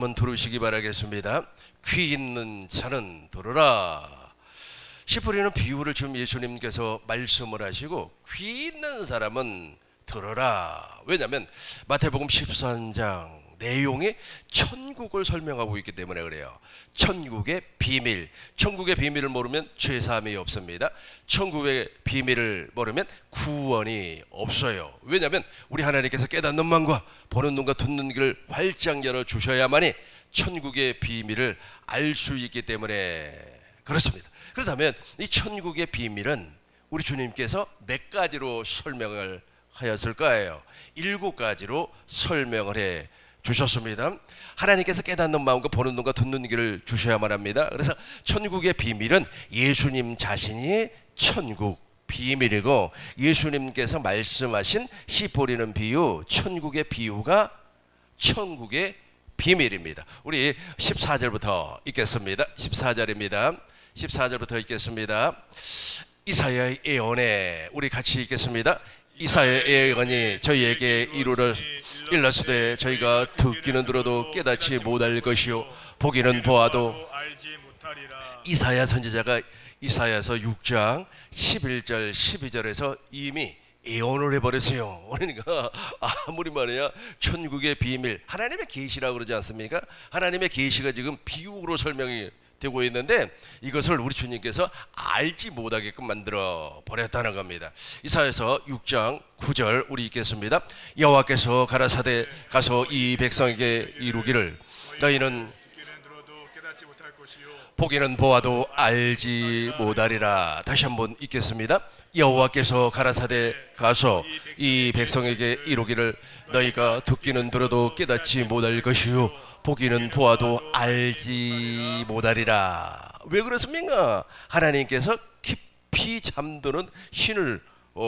한번 들으시기 바라겠습니다. 귀 있는 자는 들으라. 씨 뿌리는 비유를 지금 예수님께서 말씀을 하시고 귀 있는 사람은 들어라. 왜냐하면 마태복음 13장 내용이 천국을 설명하고 있기 때문에 그래요. 천국의 비밀, 천국의 비밀을 모르면 죄사함이 없습니다. 천국의 비밀을 모르면 구원이 없어요. 왜냐하면 우리 하나님께서 깨닫는 마음과 보는 눈과 듣는 귀를 활짝 열어주셔야만이 천국의 비밀을 알 수 있기 때문에 그렇습니다. 그렇다면 이 천국의 비밀은 우리 주님께서 몇 가지로 설명을 하였을까요? 7가지로 설명을 해 주셨습니다. 하나님께서 깨닫는 마음과 보는 눈과 듣는 귀를 주셔야만 합니다. 그래서 천국의 비밀은 예수님 자신이 천국 비밀이고, 예수님께서 말씀하신 씨 뿌리는 비유, 천국의 비유가 천국의 비밀입니다. 우리 14절부터 읽겠습니다. 14절입니다. 14절부터 읽겠습니다. 이사야의 예언에 우리 같이 읽겠습니다. 이사야의 예언이 저희에게 일렀으되 저희가 듣기는 들어도 깨닫지 못할 것이요 보기는 보아도 알지 못하리라. 이사야 선지자가 이사야서 6장 11절 12절에서 이미 예언을 해버렸어요. 그러니까 아무리 말해야 천국의 비밀, 하나님의 계시라고 그러지 않습니까? 하나님의 계시가 지금 비유로 설명이 되고 있는데 이것을 우리 주님께서 알지 못하게끔 만들어 버렸다는 겁니다. 이사야서 6장 9절 우리 읽겠습니다. 여호와께서 가라사대 가서 이 백성에게 이루기를 너희는 듣기는 들어도 깨닫지 못할 것이요 보기는 보아도 알지 못하리라. 다시 한번 읽겠습니다. 여호와께서 가라사대 가서 이 백성에게 이루기를 너희가 듣기는 들어도 깨닫지 못할 것이요 보기는 보아도 알지 못하리라. 왜 그렇습니까? 하나님께서 깊이 잠드는 신을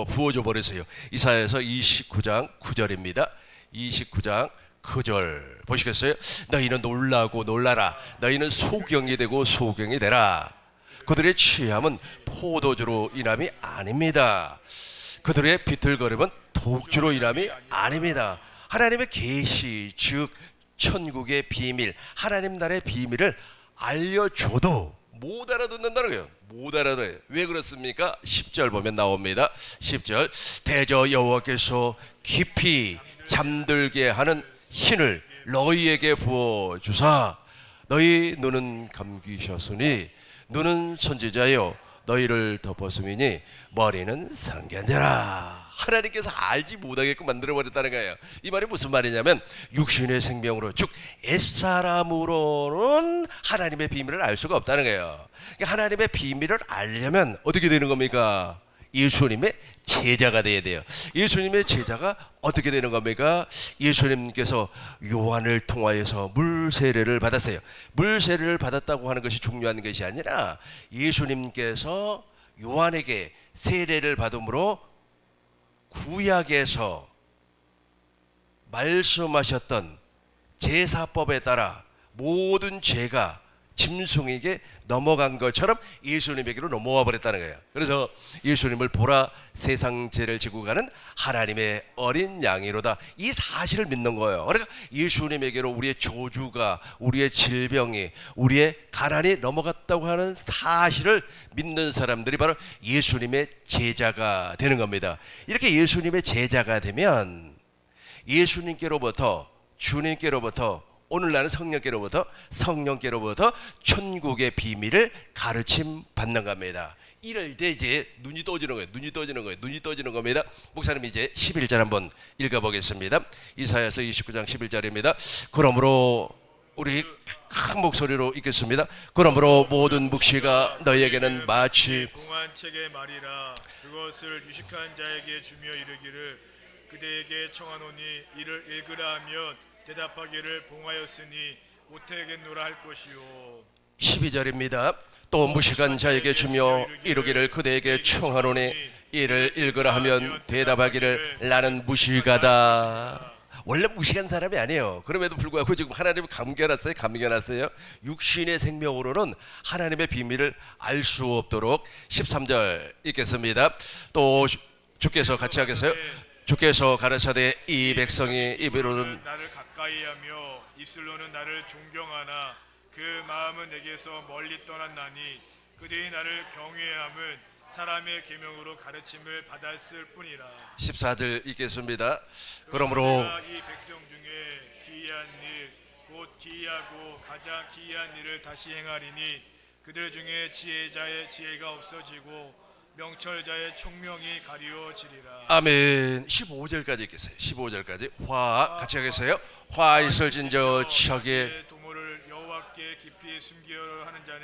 부어줘 버리세요. 이사야서 29장 9절입니다. 29장 9절 보시겠어요? 너희는 놀라고 놀라라. 너희는 소경이 되고 소경이 되라. 그들의 취함은 포도주로 인함이 아닙니다. 그들의 비틀거림은 독주로 인함이 아닙니다. 하나님의 계시, 즉 천국의 비밀, 하나님 나라의 비밀을 알려줘도 못 알아듣는다는 거예요. 못 알아들어요. 왜 그렇습니까? 10절 보면 나옵니다. 10절 대저 여호와께서 깊이 잠들게 하는 신을 너희에게 부어주사 너희 눈은 감기셨으니 눈은 선지자여 너희를 덮었음이니 머리는 선견자라. 하나님께서 알지 못하게끔 만들어버렸다는 거예요. 이 말이 무슨 말이냐면 육신의 생명으로 즉 옛사람으로는 하나님의 비밀을 알 수가 없다는 거예요. 그러니까 하나님의 비밀을 알려면 어떻게 되는 겁니까? 예수님의 제자가 돼야 돼요. 예수님의 제자가 어떻게 되는 겁니까? 예수님께서 요한을 통하여서 물 세례를 받았어요. 물 세례를 받았다고 하는 것이 중요한 것이 아니라 예수님께서 요한에게 세례를 받음으로 구약에서 말씀하셨던 제사법에 따라 모든 죄가 짐승에게 넘어간 것처럼 예수님에게로 넘어와 버렸다는 거예요. 그래서 예수님을 보라 세상 죄를 지고 가는 하나님의 어린 양이로다, 이 사실을 믿는 거예요. 그러니까 예수님에게로 우리의 저주가, 우리의 질병이, 우리의 가난이 넘어갔다고 하는 사실을 믿는 사람들이 바로 예수님의 제자가 되는 겁니다. 이렇게 예수님의 제자가 되면 예수님께로부터, 주님께로부터, 오늘날은 성령께로부터 천국의 비밀을 가르침 받는 겁니다. 이럴 때 이제 눈이 떠지는 겁니다. 목사님 이제 11절 한번 읽어보겠습니다. 이사야서 29장 11절입니다. 그러므로 우리 큰 목소리로 읽겠습니다. 그러므로 모든 묵시가 너희에게는 마치 봉한 책의 말이라. 그것을 유식한 자에게 주며 이르기를 그대에게 청하노니 이를 읽으라 하면 대답하기를 봉하였으니 못하겠노라 할 것이요. 12절입니다. 또 무식한 자에게 주며 이르기를 그대에게 청하노니 이를 읽으라 하면 대답하기를 나는 무식하다. 원래 무식한 사람이 아니에요. 그럼에도 불구하고 지금 하나님을 감겨놨어요. 육신의 생명으로는 하나님의 비밀을 알 수 없도록. 13절 읽겠습니다. 또 주께서 같이 하겠어요? 주께서 가르쳐되 이 백성이 입으로는 나를 가까이하며 입술로는 나를 존경하나 그 마음은 내게서 멀리 떠났나니 그들이 나를 경외함은 사람의 계명으로 가르침을 받았을 뿐이라. 14절 읽겠습니다. 그러므로 내가 이 백성 중에 기이한 일 곧 기이하고 가장 기이한 일을 다시 행하리니 그들 중에 지혜자의 지혜가 없어지고 명철자의 총명이 가리워지리라. 아멘. 15절까지 읽겠어요. 15절까지 화 같이 하겠어요. 화 있을진저 척에 도모를 여호와께 깊이 숨기려 하는 자는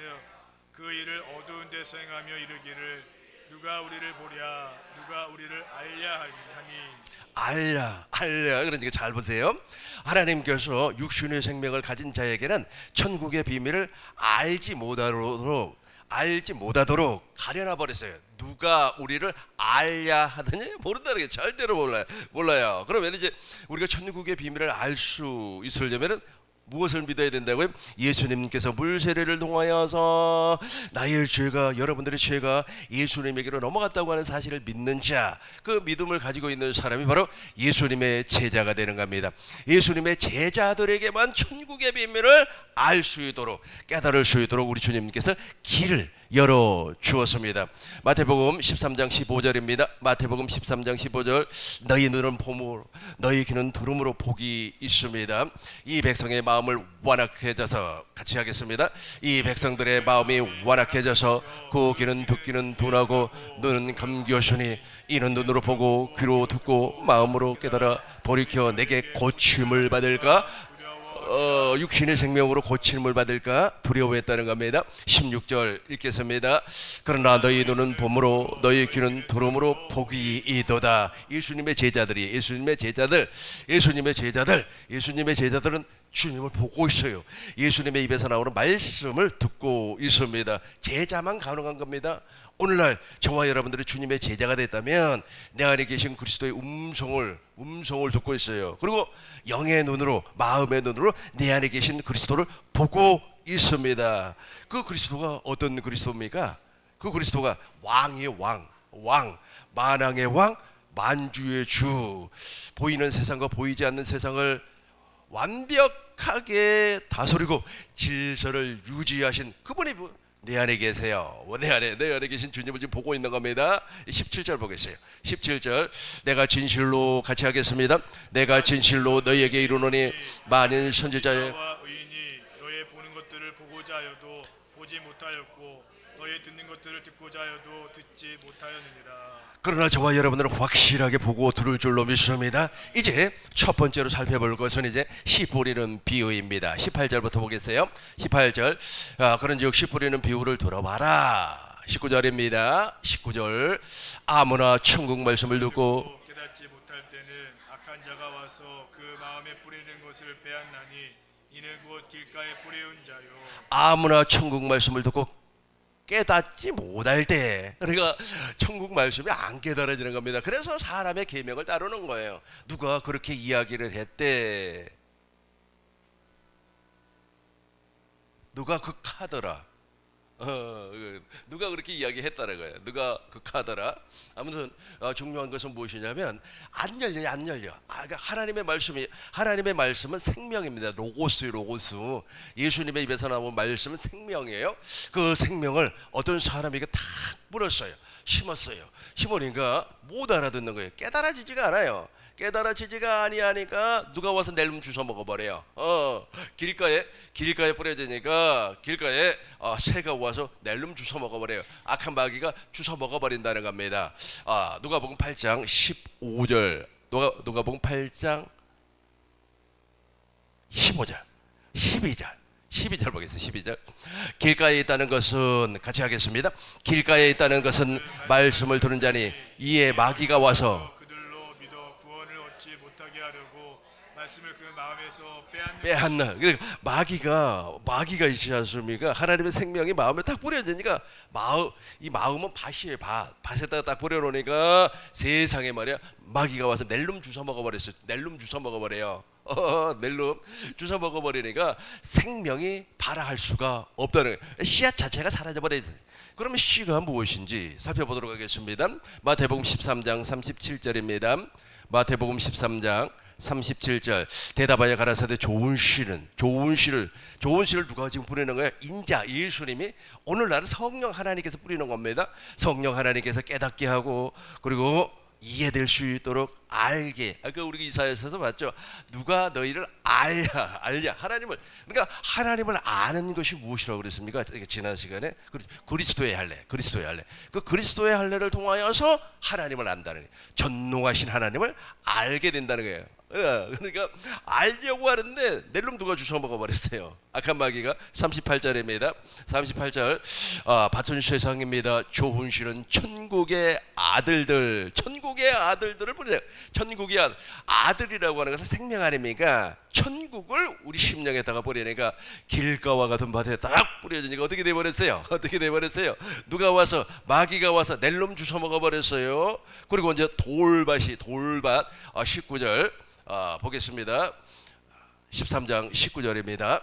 그 일을 어두운 데서 행하며 이르기를 누가 우리를 보랴 누가 우리를 알랴 하니. 알라 그러니까 잘 보세요. 하나님께서 육신의 생명을 가진 자에게는 천국의 비밀을 알지 못하도록 가려놔 버렸어요. 누가 우리를 알야 하더니 모른다는 게 절대로 몰라요. 그러면 이제 우리가 천국의 비밀을 알 수 있으려면은 무엇을 믿어야 된다고요? 예수님께서 물세례를 통하여서 나의 죄가, 여러분들의 죄가 예수님에게로 넘어갔다고 하는 사실을 믿는 자, 그 믿음을 가지고 있는 사람이 바로 예수님의 제자가 되는 겁니다. 예수님의 제자들에게만 천국의 비밀을 알 수 있도록, 깨달을 수 있도록 우리 주님께서 길을 열어 주었습니다. 마태복음 13장 15절입니다. 마태복음 13장 15절 너희 눈은 봄으로 너희 귀는 들음으로 복이 있습니다. 이 백성의 마음을 완악해져서 같이 하겠습니다. 이 백성들의 마음이 완악해져서 그 귀는 듣기는 둔하고 눈은 감기었으니 이는 눈으로 보고 귀로 듣고 마음으로 깨달아 돌이켜 내게 고침을 받을까? 육신의 생명으로 고침을 받을까 두려워했다는 겁니다. 16절 읽겠습니다. 그러나 너희 눈은 봄으로 너희 귀는 들음으로 복이 이도다. 예수님의 제자들은 주님을 보고 있어요. 예수님의 입에서 나오는 말씀을 듣고 있습니다. 제자만 가능한 겁니다. 오늘날 저와 여러분들이 주님의 제자가 됐다면 내 안에 계신 그리스도의 음성을 듣고 있어요. 그리고 영의 눈으로, 마음의 눈으로 내 안에 계신 그리스도를 보고 있습니다. 그 그리스도가 어떤 그리스도입니까? 그 그리스도가 왕이에요. 왕, 만왕의 왕, 만주의 주. 보이는 세상과 보이지 않는 세상을 완벽하게 다스리고 질서를 유지하신 그분이 내 안에 계세요. 내 안에 계신 주님을 지금 보고 있는 겁니다. 17절 보겠어요. 17절 내가 진실로 같이 하겠습니다. 내가 진실로 너희에게 이르노니 많은 선지자의 너와 의인이 너의 보는 것들을 보고자 하여도 보지 못하였고 너의 듣는 것들을 듣고자 하여도 듣지 못하였느니라. 그러나 저와 여러분들은 확실하게 보고 들을 줄로 믿습니다. 이제 첫 번째로 살펴볼 것은 이제 씨 뿌리는 비유입니다. 18절부터 보겠어요. 18절 그런즉 씨 뿌리는 비유를 들어봐라. 19절입니다. 19절 아무나 천국 말씀을 듣고 깨닫지 못할 때는 악한 자가 와서 그 마음에 뿌리는 것을 빼앗나니 이는 곧 길가에 뿌리운 자요. 아무나 천국 말씀을 듣고 깨닫지 못할 때, 그러니까 천국 말씀이 안 깨달아지는 겁니다. 그래서 사람의 계명을 따르는 거예요. 누가 그렇게 이야기를 했대? 누가 극하더라? 누가 그렇게 이야기했다는 거예요. 누가 극하더라? 아무튼 중요한 것은 무엇이냐면 안 열려. 그러니까 하나님의 말씀은 생명입니다. 로고스. 예수님의 입에서 나온 말씀은 생명이에요. 그 생명을 어떤 사람에게 탁 뿌렸어요. 심으니까 못 알아듣는 거예요. 깨달아지지가 않아요. 깨달아지지가 아니하니까 누가 와서 낼름 주워 먹어버려요. 길가에 뿌려지니까 길가에 새가 와서 낼름 주워 먹어버려요. 악한 마귀가 주워 먹어버린다는 겁니다. 누가복음 8장 15절, 누가복음 8장 15절, 12절 보겠습니다. 12절 길가에 있다는 것은 같이 하겠습니다. 길가에 있다는 것은 말씀을 들은 자니 이에 마귀가 와서 그들로 믿어 구원을 얻지 못하게 하려고 말씀을 그 마음에서 빼앗는. 그러니까 마귀가 있지 않습니까? 하나님의 생명이 마음에 딱 뿌려지니까 이 마음은 밭이에요. 밭에다가 딱 뿌려놓으니까 세상에 말이야 마귀가 와서 낼름 주워 먹어버렸어요. 낼름 주워 먹어버려요. 낼름 주워 먹어버리니까 생명이 발화할 수가 없다는 거예요. 씨앗 자체가 사라져버려요. 그러면 씨가 무엇인지 살펴보도록 하겠습니다. 마태복음 13장 37절입니다. 마태복음 13장 37절 대답하여 가라사대 좋은 씨를 누가 지금 뿌리는 거예요? 인자 예수님이 오늘날 성령 하나님께서 뿌리는 겁니다. 성령 하나님께서 깨닫게 하고 그리고 이해될 수 있도록 알게. 아까 우리 이사야서에서 봤죠. 누가 너희를 알냐 하나님을. 그러니까 하나님을 아는 것이 무엇이라고 그랬습니까? 지난 시간에 그리스도의 할례. 그 그리스도의 할례를 통하여서 하나님을 안다는 거예요. 전능하신 하나님을 알게 된다는 거예요. 그러니까 알려고 하는데 낼름 누가 주워 먹어버렸어요. 악한 마귀가. 38절입니다. 38절 받은 세상입니다. 좋은 씨는 천국의 아들들을 부르네요. 천국의 아들이라고 하는 것은 생명 아닙니까? 천국을 우리 심령에다가 뿌리니까 길가와 같은 밭에 딱 뿌려지니까 어떻게 돼버렸어요? 누가 와서 마귀가 와서 낼름 주워 먹어버렸어요. 그리고 이제 돌밭 19절 보겠습니다. 13장 19절입니다.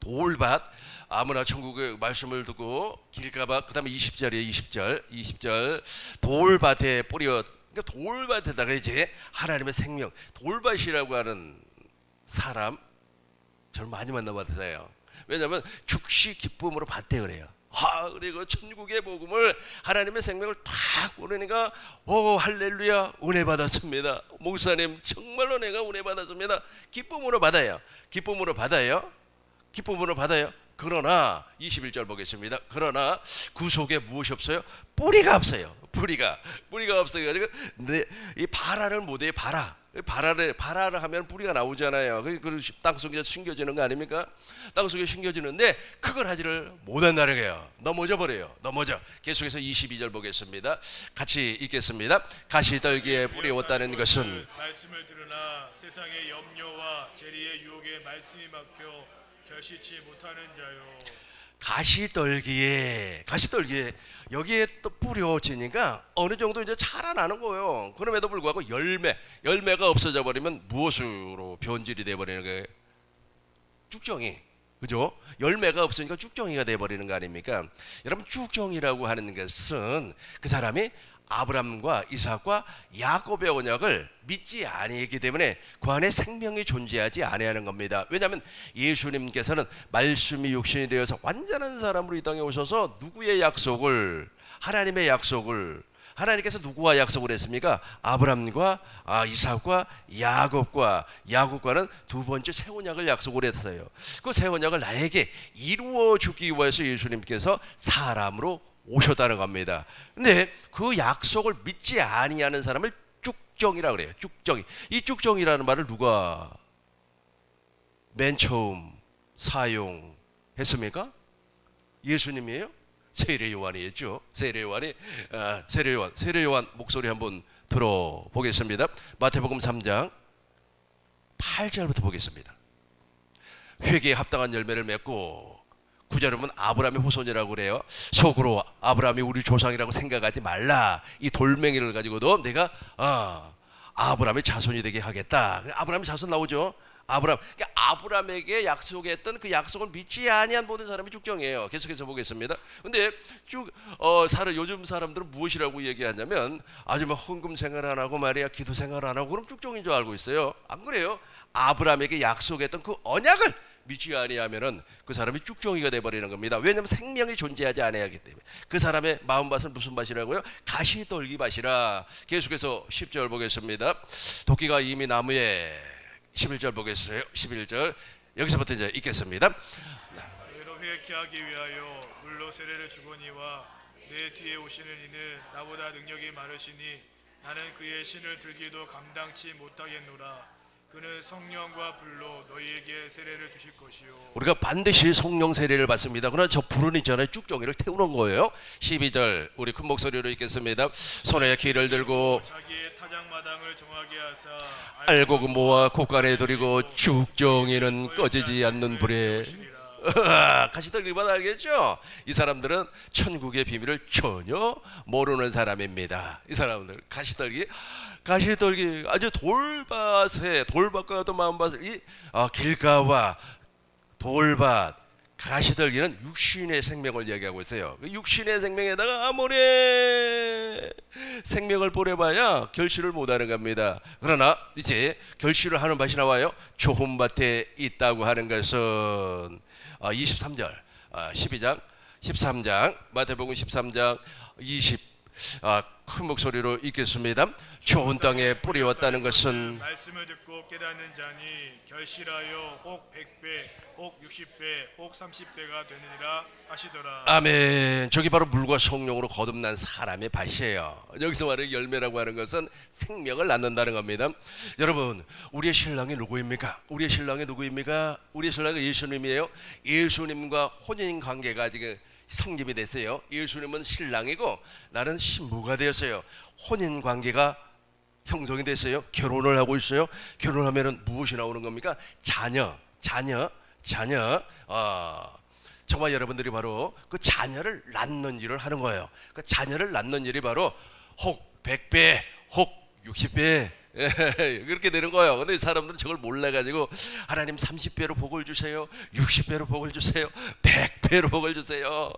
돌밭 아무나 천국의 말씀을 듣고 길가밭. 그 다음에 20절 돌밭에 뿌려. 그러니까 돌밭에다가 이제 하나님의 생명. 돌밭이라고 하는 사람 저를 많이 만나봤어요. 왜냐하면 죽시 기쁨으로 받대 그래요. 그리고 천국의 복음을 하나님의 생명을 탁 보내니까 할렐루야 은혜 받았습니다. 목사님 정말로 내가 은혜 받았습니다. 기쁨으로 받아요. 그러나 21절 보겠습니다. 그러나 그 속에 무엇이 없어요? 뿌리가 없어요. 뿌리가 없어요. 이 발화를 못해요. 발화를 하면 뿌리가 나오잖아요. 그 땅속에 숨겨지는 거 아닙니까? 땅속에 숨겨지는데 그걸 하지를 못한다는 거예요. 넘어져. 계속해서 22절 보겠습니다. 같이 읽겠습니다. 가시떨기에 뿌리웠다는 것은 말씀을 들으나 세상의 염려와 재리의 유혹에 말씀이 막혀 결실치 못하는 자요. 가시떨기에 여기에 또 뿌려지니까 어느 정도 이제 자라나는 거예요. 그럼에도 불구하고 열매가 없어져 버리면 무엇으로 변질이 돼 버리는 거예요? 쭉정이. 그죠? 열매가 없으니까 쭉정이가 돼 버리는 거 아닙니까? 여러분 쭉정이라고 하는 것은 그 사람이 아브람과 이삭과 야곱의 언약을 믿지 아니했기 때문에 그 안에 생명이 존재하지 아니하는 겁니다. 왜냐하면 예수님께서는 말씀이 육신이 되어서 완전한 사람으로 이 땅에 오셔서 누구의 약속을, 하나님의 약속을, 하나님께서 누구와 약속을 했습니까? 아브람과 이삭과 야곱과는 두 번째 새 언약을 약속을 했어요. 그 새 언약을 나에게 이루어 주기 위해서 예수님께서 사람으로 오셨다는 겁니다. 근데 그 약속을 믿지 아니하는 사람을 쭉정이라 그래요. 쭉정이. 이 쭉정이라는 말을 누가 맨 처음 사용했습니까? 예수님이에요? 세례요한이 했죠. 세례요한 목소리 한번 들어보겠습니다. 마태복음 3장 8절부터 보겠습니다. 회개에 합당한 열매를 맺고 9절은 아브라함의 후손이라고 그래요. 속으로 아브라함이 우리 조상이라고 생각하지 말라. 이 돌멩이를 가지고도 내가 아브라함의 자손이 되게 하겠다. 아브라함의 자손 나오죠. 그러니까 아브라함에게 약속했던 그 약속을 믿지 아니한 모든 사람이 쭉정이에요. 계속해서 보겠습니다. 근데 요즘 사람들은 무엇이라고 얘기하냐면 아주 막 헌금 생활 안 하고 말이야 기도 생활 안 하고 그럼 쭉정인 줄 알고 있어요. 안 그래요? 아브라함에게 약속했던 그 언약을 믿지 아니하면은 그 사람이 쭉정이가 돼버리는 겁니다. 왜냐하면 생명이 존재하지 아니하기 때문에. 그 사람의 마음밭은 무슨 밭이라고요? 가시떨기 밭이라. 계속해서 10절 보겠습니다. 도끼가 이미 나무에 11절 보겠어요. 11절 여기서부터 이제 읽겠습니다. 너희로 회개케 하기 위하여 물로 세례를 주거니와 내 뒤에 오시는 이는 나보다 능력이 많으시니 나는 그의 신을 들기도 감당치 못하겠노라. 그는 성령과 불로 너희에게 세례를 주실 것이요. 우리가 반드시 성령 세례를 받습니다. 그러나 저 불은 있잖아요. 쭉정이를 태우는 거예요. 12절 우리 큰 목소리로 읽겠습니다. 손에 길을 들고 자기의 타작마당을 정하게 하사 알곡 모아 곳간에 들이고 쭉정이는 꺼지지 않는 불에. 가시떨기만 알겠죠? 이 사람들은 천국의 비밀을 전혀 모르는 사람입니다. 이 사람들 가시떨기 아주 돌밭과 어떤 마음밭을 길가와 돌밭 가시들기는 육신의 생명을 얘기하고 있어요. 그 육신의 생명에다가 아무리 생명을 보내봐야 결실을 못하는 겁니다. 그러나 이제 결실을 하는 밭이 나와요. 좋은 밭에 있다고 하는 것은 23절 12장 13장 마태복음 13장 큰 목소리로 읽겠습니다. 좋은 땅에 뿌리웠다는 것은 말씀을 듣고 깨닫는 자니 결실하여 혹 100배, 혹 60배, 혹 30배가 되느니라 하시더라. 아멘. 저기 바로 물과 성령으로 거듭난 사람의 밭이에요. 여기서 말하는 열매라고 하는 것은 생명을 낳는다는 겁니다. 여러분, 우리의 신랑이 누구입니까? 우리의 신랑이 누구입니까? 우리의 신랑은 예수님이에요. 예수님과 혼인 관계가 지금 성립이 됐어요. 예수님은 신랑이고 나는 신부가 되었어요. 혼인 관계가 형성이 됐어요. 결혼을 하고 있어요. 결혼하면은 무엇이 나오는 겁니까? 자녀. 정말 여러분들이 바로 그 자녀를 낳는 일을 하는 거예요. 그 자녀를 낳는 일이 바로 혹 100배, 혹 60배 그렇게 되는 거예요. 근데 사람들은 저걸 몰라가지고 하나님 30배로 복을 주세요, 60배로 복을 주세요, 100배로 복을 주세요.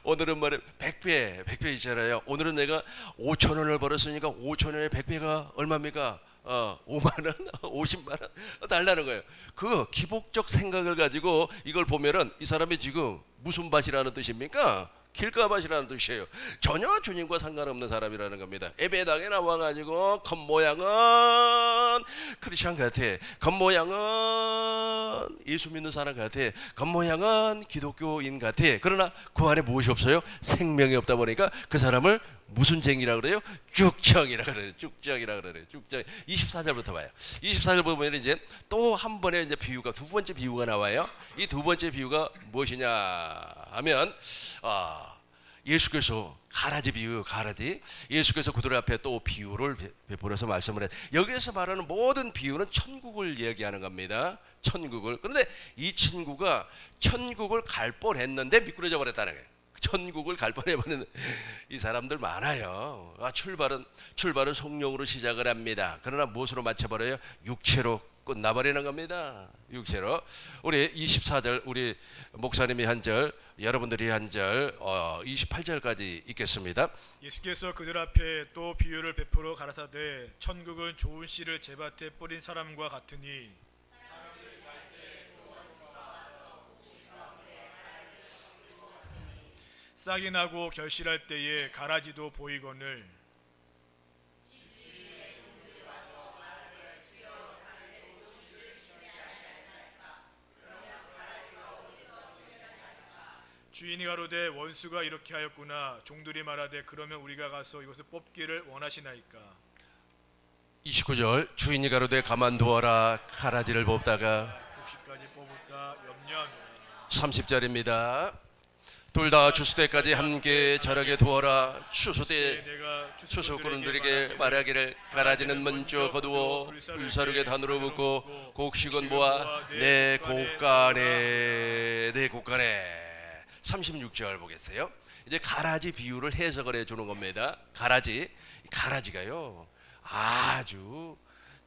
오늘은 말해 100배 있잖아요. 오늘은 내가 5천 원을 벌었으니까 5천 원에 100배가 얼마입니까? 5만 원, 50만 원 달라는 거예요. 그 기복적 생각을 가지고 이걸 보면은 이 사람이 지금 무슨 밭이라는 뜻입니까? 길가밭이라는 뜻이에요. 전혀 주님과 상관없는 사람이라는 겁니다. 예배당에 나와가지고 겉모양은 크리스찬 같아, 겉모양은 예수 믿는 사람 같아, 겉모양은 기독교인 같아. 그러나 그 안에 무엇이 없어요? 생명이 없다 보니까 그 사람을 무슨 쟁이라 그래요? 쭉정이라 그래요. 쭉정이라 그래요. 쭉정. 24절부터 봐요. 24절 보면 이제 또 한 번의 이제 비유가, 두 번째 비유가 나와요. 이 두 번째 비유가 무엇이냐 하면 예수께서 가라지 비유, 가라지. 예수께서 그들 앞에 또 비유를 베풀어서 말씀을 해요. 여기에서 말하는 모든 비유는 천국을 얘기하는 겁니다. 천국을. 그런데 이 친구가 천국을 갈 뻔했는데 미끄러져 버렸다는 거예요. 천국을 갈 뻔해버리는 이 사람들 많아요. 출발은 성령으로 시작을 합니다. 그러나 무엇으로 마쳐버려요? 육체로 끝나버리는 겁니다. 육체로. 우리 24절 우리 목사님이 한 절, 여러분들이 한 절, 28절까지 읽겠습니다. 예수께서 그들 앞에 또 비유를 베풀어 가라사대 천국은 좋은 씨를 제밭에 뿌린 사람과 같으니 싹이 나고 결실할 때에 가라지도 보이거늘 주인이 가로되 원수가 이렇게 하였구나. 종들이 말하되 그러면 우리가 가서 이것을 뽑기를 원하시나이까. 29절 주인이 가로되 가만두어라. 가라지를 뽑다가 곡식까지 뽑을까 염려하며. 30절입니다. 둘 다 추수 때까지 함께 자라게 두어라. 추수 때 추수꾼들에게 말하기를 가라지는 먼저 거두어 불사르게 단으로 묶고 곡식은 모아 내 곳간에 36절 보겠어요. 이제 가라지 비유를 해석을 해주는 겁니다. 가라지가요 아주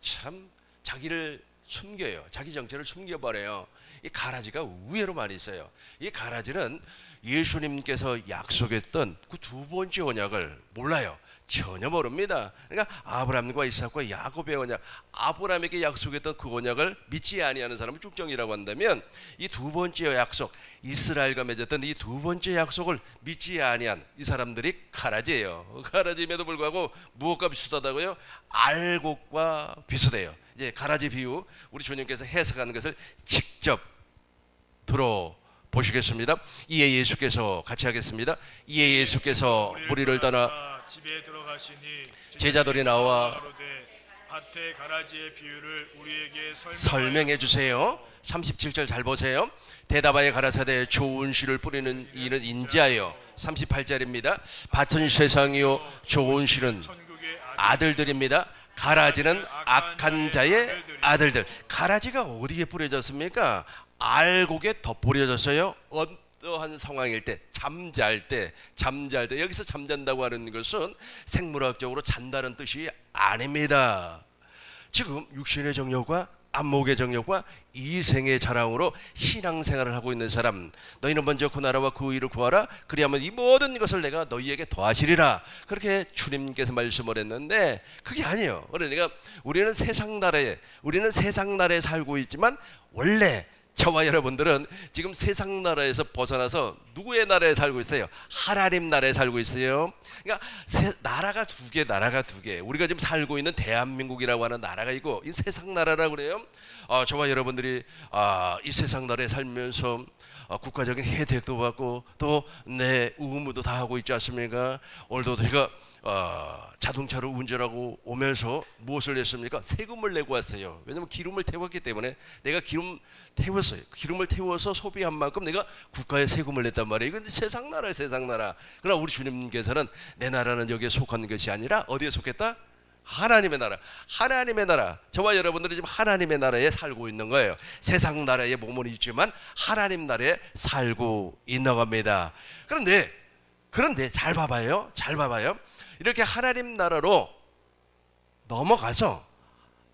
참 자기를 숨겨요. 자기 정체를 숨겨버려요. 이 가라지가 의외로 많이 있어요. 이 가라지는 예수님께서 약속했던 그 두 번째 언약을 몰라요. 전혀 모릅니다. 그러니까 아브라함과 이삭과 야곱의 언약, 아브라함에게 약속했던 그 언약을 믿지 아니하는 사람을 쭉정이라고 한다면, 이 두 번째 약속, 이스라엘과 맺었던 이 두 번째 약속을 믿지 아니한 이 사람들이 가라지예요. 가라지임에도 불구하고 무엇과 비슷하다고요? 알곡과 비슷해요. 이제 가라지 비유, 우리 주님께서 해석하는 것을 직접 들어보시겠습니다. 이에 예수께서 같이 하겠습니다. 이에 예수께서 무리를 떠나 집에 들어가시니 제자들이 나와 밭의 가라지의 비유를 우리에게 설명해 주세요. 37절 잘 보세요. 대답하여 가라사대 좋은 씨를 뿌리는 이는 인자요. 38절입니다. 밭은 세상이요 좋은 씨는 아들들입니다. 가라지는 악한 자의 아들들. 가라지가 어디에 뿌려졌습니까? 알곡에 덧뿌려졌어요. 어떠한 상황일 때, 잠잘 때 여기서 잠잔다고 하는 것은 생물학적으로 잔다는 뜻이 아닙니다. 지금 육신의 정욕과 안목의 정력과 이생의 자랑으로 신앙생활을 하고 있는 사람, 너희는 먼저 그 나라와 그 의를 구하라. 그리하면 이 모든 것을 내가 너희에게 더하시리라. 그렇게 주님께서 말씀을 했는데 그게 아니에요. 그러니까 우리는 세상 나라에 살고 있지만 원래 저와 여러분들은 지금 세상 나라에서 벗어나서 누구의 나라에 살고 있어요? 하나님 나라에 살고 있어요. 그러니까 나라가 두 개. 우리가 지금 살고 있는 대한민국이라고 하는 나라가 있고 이 세상 나라라고 그래요. 저와 여러분들이 이 세상 나라에 살면서 국가적인 혜택도 받고 또 내 의무도 다 하고 있지 않습니까? 오늘도 제가 자동차를 운전하고 오면서 무엇을 했습니까? 세금을 내고 왔어요. 왜냐하면 기름을 태웠기 때문에 내가 태웠어요. 기름을 태워서 소비한 만큼 내가 국가에 세금을 냈단 말이에요. 이건 세상 나라예요, 세상 나라. 그러나 우리 주님께서는 내 나라는 여기에 속한 것이 아니라 어디에 속했다? 하나님의 나라. 하나님의 나라. 저와 여러분들이 지금 하나님의 나라에 살고 있는 거예요. 세상 나라에 몸은 있지만 하나님 나라에 살고 있는 겁니다. 그런데 잘 봐봐요. 이렇게 하나님 나라로 넘어가서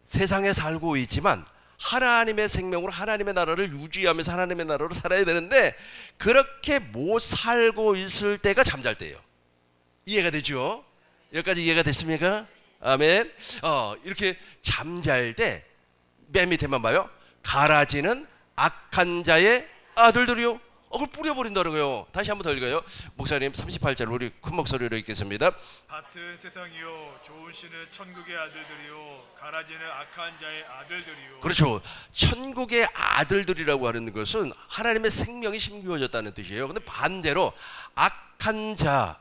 세상에 살고 있지만 하나님의 생명으로 하나님의 나라를 유지하면서 하나님의 나라로 살아야 되는데 그렇게 못 살고 있을 때가 잠잘 때예요. 이해가 되죠? 여기까지 이해가 됐습니까? 아멘. 이렇게 잠잘 때 맨 밑에만 봐요. 가라지는 악한 자의 아들들이요. 그걸 뿌려버린다고요. 다시 한번 더 읽어요. 목사님 38절 우리 큰 목소리로 읽겠습니다. 같은 세상이요 좋은 씨는 천국의 아들들이요 가라지는 악한 자의 아들들이요. 그렇죠. 천국의 아들들이라고 하는 것은 하나님의 생명이 심기워졌다는 뜻이에요. 근데 반대로 악한 자.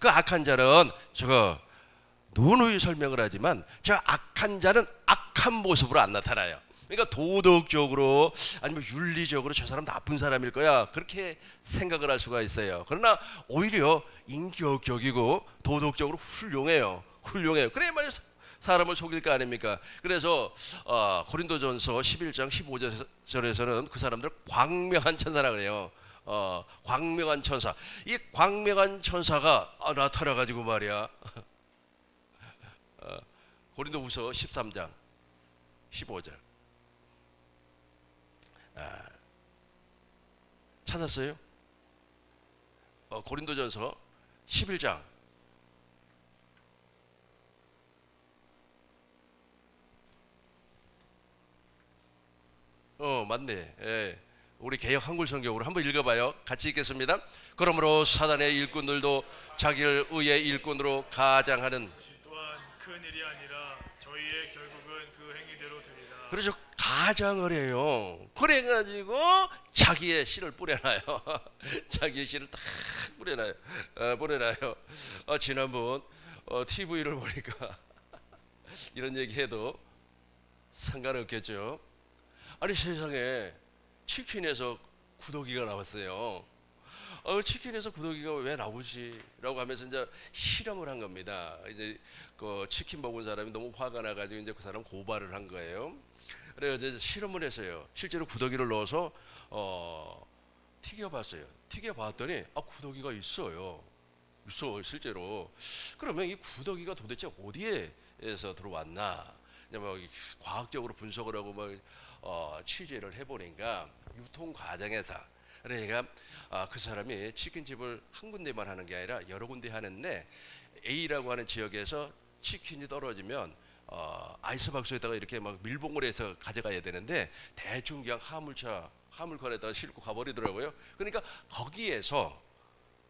그 악한 자는 제가 누누이 설명을 하지만 저 악한 자는 악한 모습으로 안 나타나요. 그러니까 도덕적으로 아니면 윤리적으로 저 사람 나쁜 사람일 거야 그렇게 생각을 할 수가 있어요. 그러나 오히려 인격적이고 도덕적으로 훌륭해요. 그래야만 사람을 속일 거 아닙니까? 그래서 고린도전서 11장 15절에서는 그 사람들 광명한 천사라고 그래요. 광명한 천사. 이 광명한 천사가 나타나 가지고 말이야. 고린도후서 13장 15절. 찾았어요? 고린도전서 11장 맞네. 예. 우리 개역 한글 성경으로 한번 읽어봐요. 같이 읽겠습니다. 그러므로 사단의 일꾼들도 자기를 의의 일꾼으로 가장하는 또한 큰 일이 아니라 저희의 결국은 그 행위대로 되리라. 그래서 가장을 해요. 그래가지고 자기의 씨를 뿌려놔요. 자기의 씨를 딱 뿌려놔요. 지난번 TV를 보니까 이런 얘기해도 상관없겠죠. 아니 세상에 치킨에서 구더기가 나왔어요. 치킨에서 구더기가 왜 나오지라고 하면서 이제 실험을 한 겁니다. 이제 그 치킨 먹은 사람이 너무 화가 나가지고 이제 그 사람 고발을 한 거예요. 그래서 이제 실험을 했어요. 실제로 구더기를 넣어서 튀겨봤어요. 튀겨봤더니 구더기가 있어요. 실제로. 그러면 이 구더기가 도대체 어디에서 들어왔나? 뭐 과학적으로 분석을 하고 취재를 해보니까 유통 과정에서 그러니까 그 사람이 치킨집을 한 군데만 하는 게 아니라 여러 군데 하는데 A라고 하는 지역에서 치킨이 떨어지면 아이스박스에다가 이렇게 막 밀봉을 해서 가져가야 되는데 대충 그냥 화물칸에다가 싣고 가버리더라고요. 그러니까 거기에서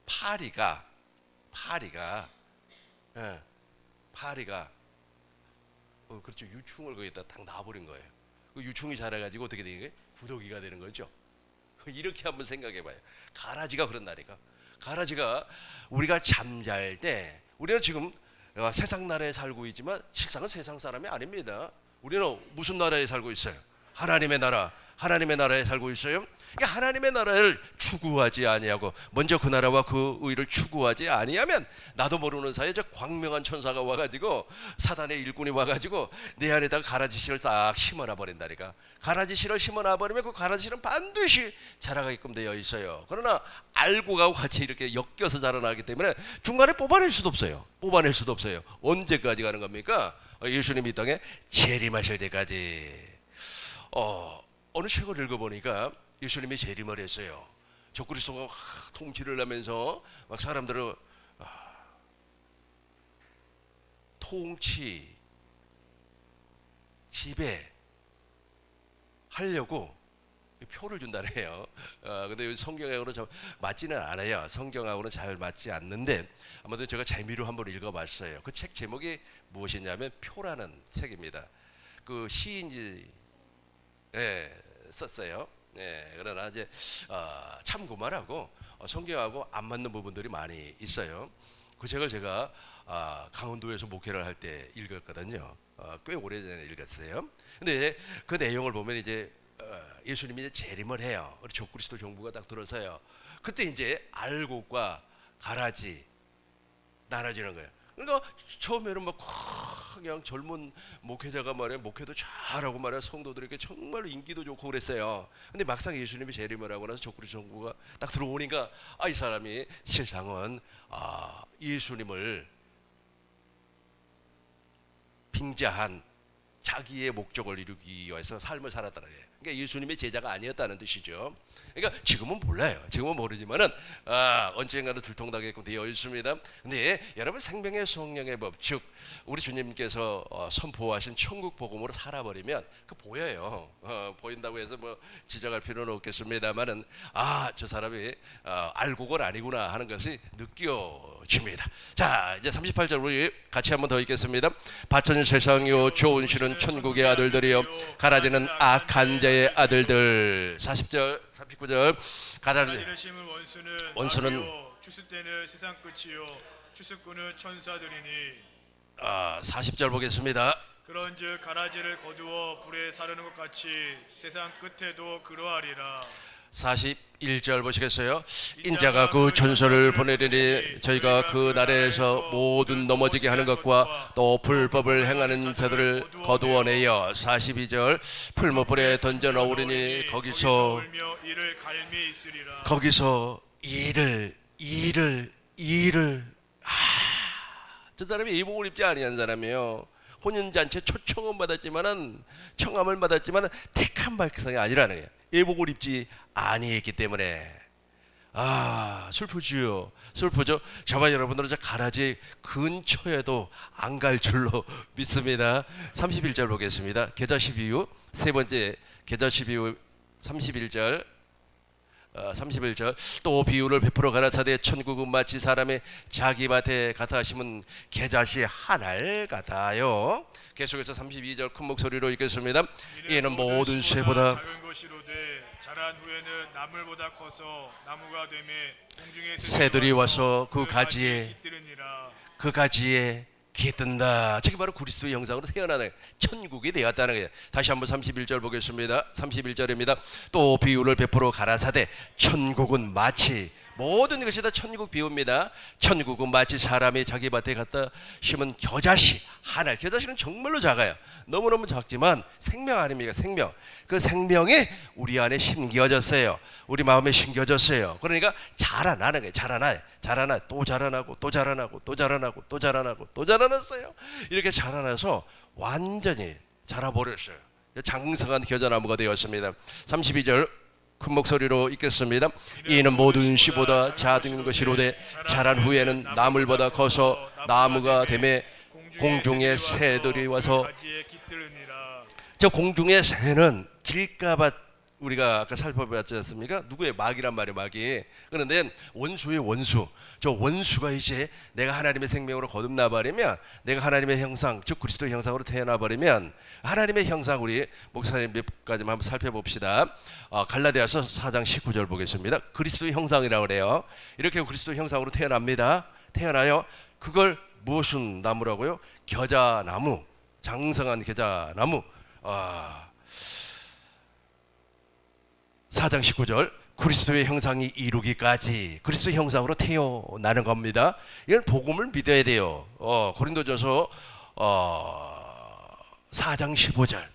파리가 그렇죠. 유충을 거기다 딱 놔버린 거예요. 그 유충이 자라가지고 어떻게 되는 거예요? 구더기가 되는 거죠. 이렇게 한번 생각해봐요. 가라지가 그런다니까. 가라지가 우리가 잠잘 때 우리는 지금 세상 나라에 살고 있지만 실상은 세상 사람이 아닙니다. 우리는 무슨 나라에 살고 있어요? 하나님의 나라에 살고 있어요. 그러니까 하나님의 나라를 추구하지 아니하고 먼저 그 나라와 그 의를 추구하지 아니하면 나도 모르는 사이에 저 광명한 천사가 와가지고 사단의 일꾼이 와가지고 내 안에다가 가라지씨를 딱 심어놔 버린다니까. 가라지씨를 심어놔 버리면 그 가라지씨는 반드시 자라가게끔 되어 있어요. 그러나 알고 가고 같이 이렇게 엮여서 자라나기 때문에 중간에 뽑아낼 수도 없어요. 언제까지 가는 겁니까? 예수님이 이 땅에 재림하실 때까지. 어느 책을 읽어보니까 예수님이 재림을 했어요. 적그리스도가 통치를 하면서 막 사람들을 통치, 지배하려고 표를 준다네요. 근데 성경하고는 좀 맞지는 않아요. 성경하고는 잘 맞지 않는데 아무튼 제가 재미로 한번 읽어봤어요. 그 책 제목이 무엇이냐면 표라는 책입니다. 그 시인이 썼어요. 그러나 이제 참고만 하고 성경하고 안 맞는 부분들이 많이 있어요. 그 책을 제가 강원도에서 목회를 할 때 읽었거든요. 꽤 오래전에 읽었어요. 근데 그 내용을 보면 이제 예수님이 이제 재림을 해요. 우리 적그리스도 정부가 딱 들어서요. 그때 이제 알곡과 가라지 나눠지는 거예요. 그러니까 처음에는 막 그냥 젊은 목회자가 말이야 목회도 잘하고 말이야 성도들에게 정말로 인기도 좋고 그랬어요. 근데 막상 예수님이 재림을 하고 나서 적그리스도 정부가 딱 들어오니까 이 사람이 실상은 예수님을 빙자한 자기의 목적을 이루기 위해서 삶을 살았다는 거예요. 그러니까 예수님의 제자가 아니었다는 뜻이죠. 그러니까 지금은 몰라요. 지금은 모르지만은 언젠가는 들통나게끔 되어 있습니다. 근데 여러분 생명의 성령의 법, 즉 우리 주님께서 선포하신 천국 복음으로 살아버리면 그 보여요. 보인다고 해서 뭐 지적할 필요는 없겠습니다만은 저 사람이 알곡은 아니구나 하는 것이 느껴집니다. 자, 이제 38절 우리 같이 한번 더 읽겠습니다. 밭은 세상이요 좋은 실은 천국의 아들들이요 가라지는 악한 자의 아들들. 40절 39절 가라지 심은 원수는 마귀요, 추수 때는 세상 끝이요 추수꾼은 천사들이니. 40절 보겠습니다. 그런즉 가라지를 거두어 불에 사르는 것 같이 세상 끝에도 그러하리라. 41절 보시겠어요? 인자가 그 전설을 보내리니 저희가 그 나라에서 모든 넘어지게 하는 것과 또 불법을 행하는 자들을 거두어내어. 42절 풀무불에 던져 넣으리니 거기서 일을 저 사람이 예복을 입지 아니한 사람이에요. 혼인잔치 초청은 받았지만은 청함을 받았지만은 택한 백성이 아니라는 거예요. 예복을 입지 아니했기 때문에. 슬프지요. 슬프죠. 저와 여러분들은 저 가라지 근처에도 안 갈 줄로 믿습니다. 31절 보겠습니다. 계자 12후 세 번째 계자 12후 31절 31절 또 비유를 베풀어 가라사대 천국은 마치 사람의 자기 밭에 가서 심은 겨자씨 한 알 같아요. 계속해서 32절 큰 목소리로 읽겠습니다. 이는 모든 새보다 작은 것이로되 자란 후에는 나물보다 커서 나무가 되매 공중의 새들이 와서 그 가지에 깃들으니라. 깃든다. 저게 바로 그리스도의 형상으로 태어나는 천국이 되었다는 거예요. 다시 한번 31절 보겠습니다. 31절입니다. 또 비유를 베풀어 가라사대 천국은 마치, 모든 것이 다 천국 비유입니다. 천국은 마치 사람이 자기 밭에 갖다 심은 겨자씨 하나. 겨자씨는 정말로 작아요. 너무너무 작지만 생명 아닙니까? 생명. 그 생명이 우리 안에 심겨졌어요. 우리 마음에 심겨졌어요. 그러니까 자라나는 거예요. 자라나 또 자라나고 또 자라나고 또 자라나고 또 자라나고 또 자라났어요. 이렇게 자라나서 완전히 자라버렸어요. 장성한 겨자나무가 되었습니다. 32절 큰 목소리로 읽겠습니다. 이는 모든 씨보다 작은 것이로되 자란 후에는 나물보다 커서 나무가 되매 공중의 새들이 와서. 저 공중의 새는 길가밭 우리가 아까 살펴봤지 않습니까? 누구의 마귀란 말이에요. 마귀. 그런데 원수의 원수. 저 원수가 이제 내가 하나님의 생명으로 거듭나 버리면, 내가 하나님의 형상 즉 그리스도의 형상으로 태어나 버리면, 하나님의 형상, 우리 목사님 몇 가지만 한번 살펴봅시다. 갈라디아서 4장 19절 보겠습니다. 그리스도의 형상이라고 그래요. 이렇게 그리스도의 형상으로 태어납니다. 태어나요. 그걸 무슨 나무라고요? 겨자나무. 장성한 겨자나무. 4장 19절 그리스도의 형상이 이루기까지 그리스도의 형상으로 태어나는 겁니다. 이건 복음을 믿어야 돼요. 고린도전서 4장 15절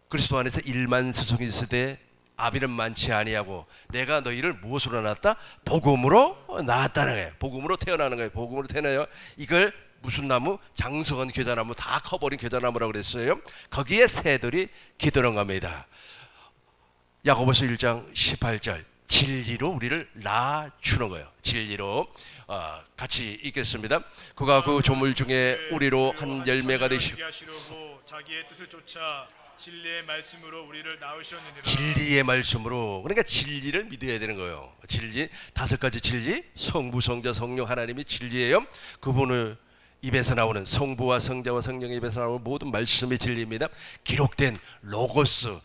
그리스도 안에서 일만 수송이 있으되 아비는 많지 아니하고 내가 너희를 무엇으로 낳았다? 복음으로 낳았다는 거예요. 복음으로 태어나는 거예요. 복음으로 태어나요. 이걸 무슨 나무? 장성한 겨자나무 다 커버린 겨자나무라고 그랬어요. 거기에 새들이 기드는 겁니다. 야고보서 1장 18절 진리로 우리를 낳아주는 거예요. 진리로 같이 읽겠습니다. 그가 그 조물 중에 우리로 한 열매가 되시고 자기의 뜻을 쫓아 진리의 말씀으로 우리를 낳으셨느니라. 진리의 말씀으로, 그러니까 진리를 믿어야 되는 거예요. 진리, 5가지 진리, 성부, 성자, 성령 하나님이 진리예요. 그분을 입에서 나오는, 성부와 성자와 성령의 입에서 나오는 모든 말씀이 진리입니다. 기록된 로고스,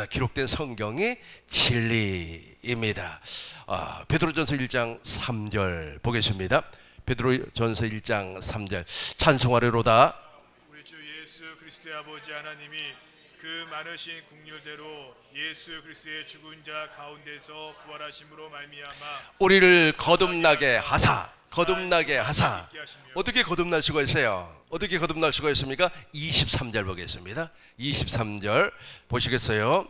기록된 성경이 진리입니다. 베드로전서 1장 3절 보겠습니다. 베드로전서 1장 3절 찬송하리로다. 우리 주 예수 그리스도의 아버지 하나님이 그 많으신 국률대로 예수 그리스도의 죽은 자 가운데서 부활하심으로 말미암아 우리를 거듭나게 하사, 어떻게 거듭날 수가 있어요? 어떻게 거듭날 수가 있습니까? 23절 보겠습니다. 23절 보시겠어요?